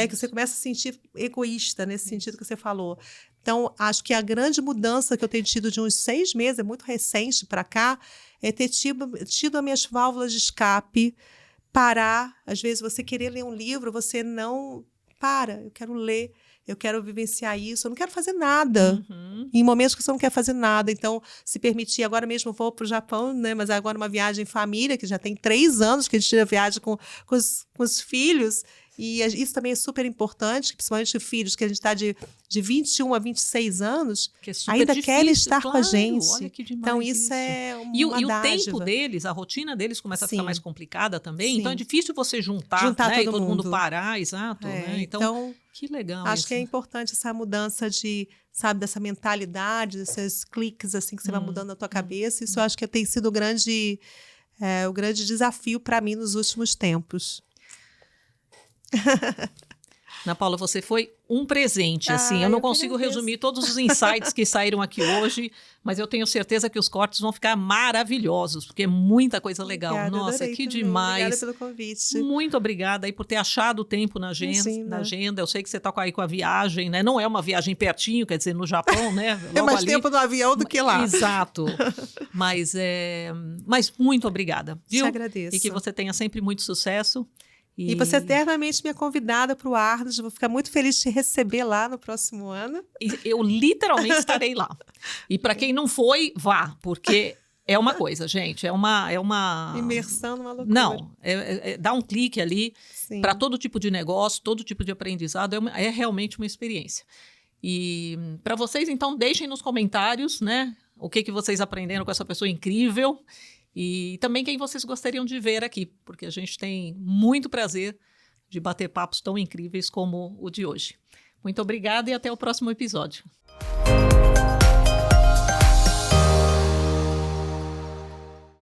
[SPEAKER 1] Que você começa a se sentir egoísta nesse sentido que você falou. Então, acho que a grande mudança que eu tenho tido de uns 6 meses, é muito recente para cá, é ter tido as minhas válvulas de escape, parar. Às vezes, você querer ler um livro, você não... eu quero ler, eu quero vivenciar isso, eu não quero fazer nada. Em momentos que você não quer fazer nada. Então, se permitir, agora mesmo eu vou para o Japão, né? Mas agora uma viagem em família, que já tem 3 anos que a gente viaja com os filhos. E isso também é super importante, principalmente filhos que a gente está de 21 a 26 anos,
[SPEAKER 2] Que é super
[SPEAKER 1] ainda
[SPEAKER 2] difícil,
[SPEAKER 1] querem estar com a
[SPEAKER 2] claro,
[SPEAKER 1] gente.
[SPEAKER 2] olha que demais
[SPEAKER 1] Então, isso é uma
[SPEAKER 2] E o
[SPEAKER 1] dádiva.
[SPEAKER 2] tempo deles, a rotina deles começa a ficar
[SPEAKER 1] Sim.
[SPEAKER 2] mais complicada também.
[SPEAKER 1] Sim.
[SPEAKER 2] Então, é difícil você juntar né?
[SPEAKER 1] todo
[SPEAKER 2] E todo mundo
[SPEAKER 1] mundo
[SPEAKER 2] parar, exato. Né? Então, que legal
[SPEAKER 1] acho
[SPEAKER 2] isso.
[SPEAKER 1] que é importante essa mudança dessa mentalidade, desses cliques assim que você vai mudando na tua cabeça. Isso eu acho que tem sido o grande desafio para mim nos últimos tempos.
[SPEAKER 2] Ana Paula, você foi um presente, assim. Eu não consigo resumir todos os insights que saíram aqui hoje, mas eu tenho certeza que os cortes vão ficar maravilhosos, porque é muita coisa legal.
[SPEAKER 1] Obrigada,
[SPEAKER 2] Nossa, que
[SPEAKER 1] também.
[SPEAKER 2] demais.
[SPEAKER 1] Obrigada pelo convite.
[SPEAKER 2] Muito obrigada aí por ter achado o tempo na agenda. Eu sei que você está aí com a viagem, né? Não é uma viagem pertinho, quer dizer, no Japão, né?
[SPEAKER 1] É mais tempo no avião do que lá.
[SPEAKER 2] Exato. Mas muito obrigada, viu?
[SPEAKER 1] Te agradeço.
[SPEAKER 2] E que você tenha sempre muito sucesso.
[SPEAKER 1] E você é eternamente minha convidada para o Arnos. Vou ficar muito feliz de te receber lá no próximo ano.
[SPEAKER 2] Eu literalmente estarei lá. E para quem não foi, vá, porque é uma coisa, gente. É uma
[SPEAKER 1] imersão numa loucura.
[SPEAKER 2] Não, dá um clique ali para todo tipo de negócio, todo tipo de aprendizado. É realmente uma experiência. E para vocês, então, deixem nos comentários, né? O que vocês aprenderam com essa pessoa incrível. E também quem vocês gostariam de ver aqui, porque a gente tem muito prazer de bater papos tão incríveis como o de hoje. Muito obrigada e até o próximo episódio.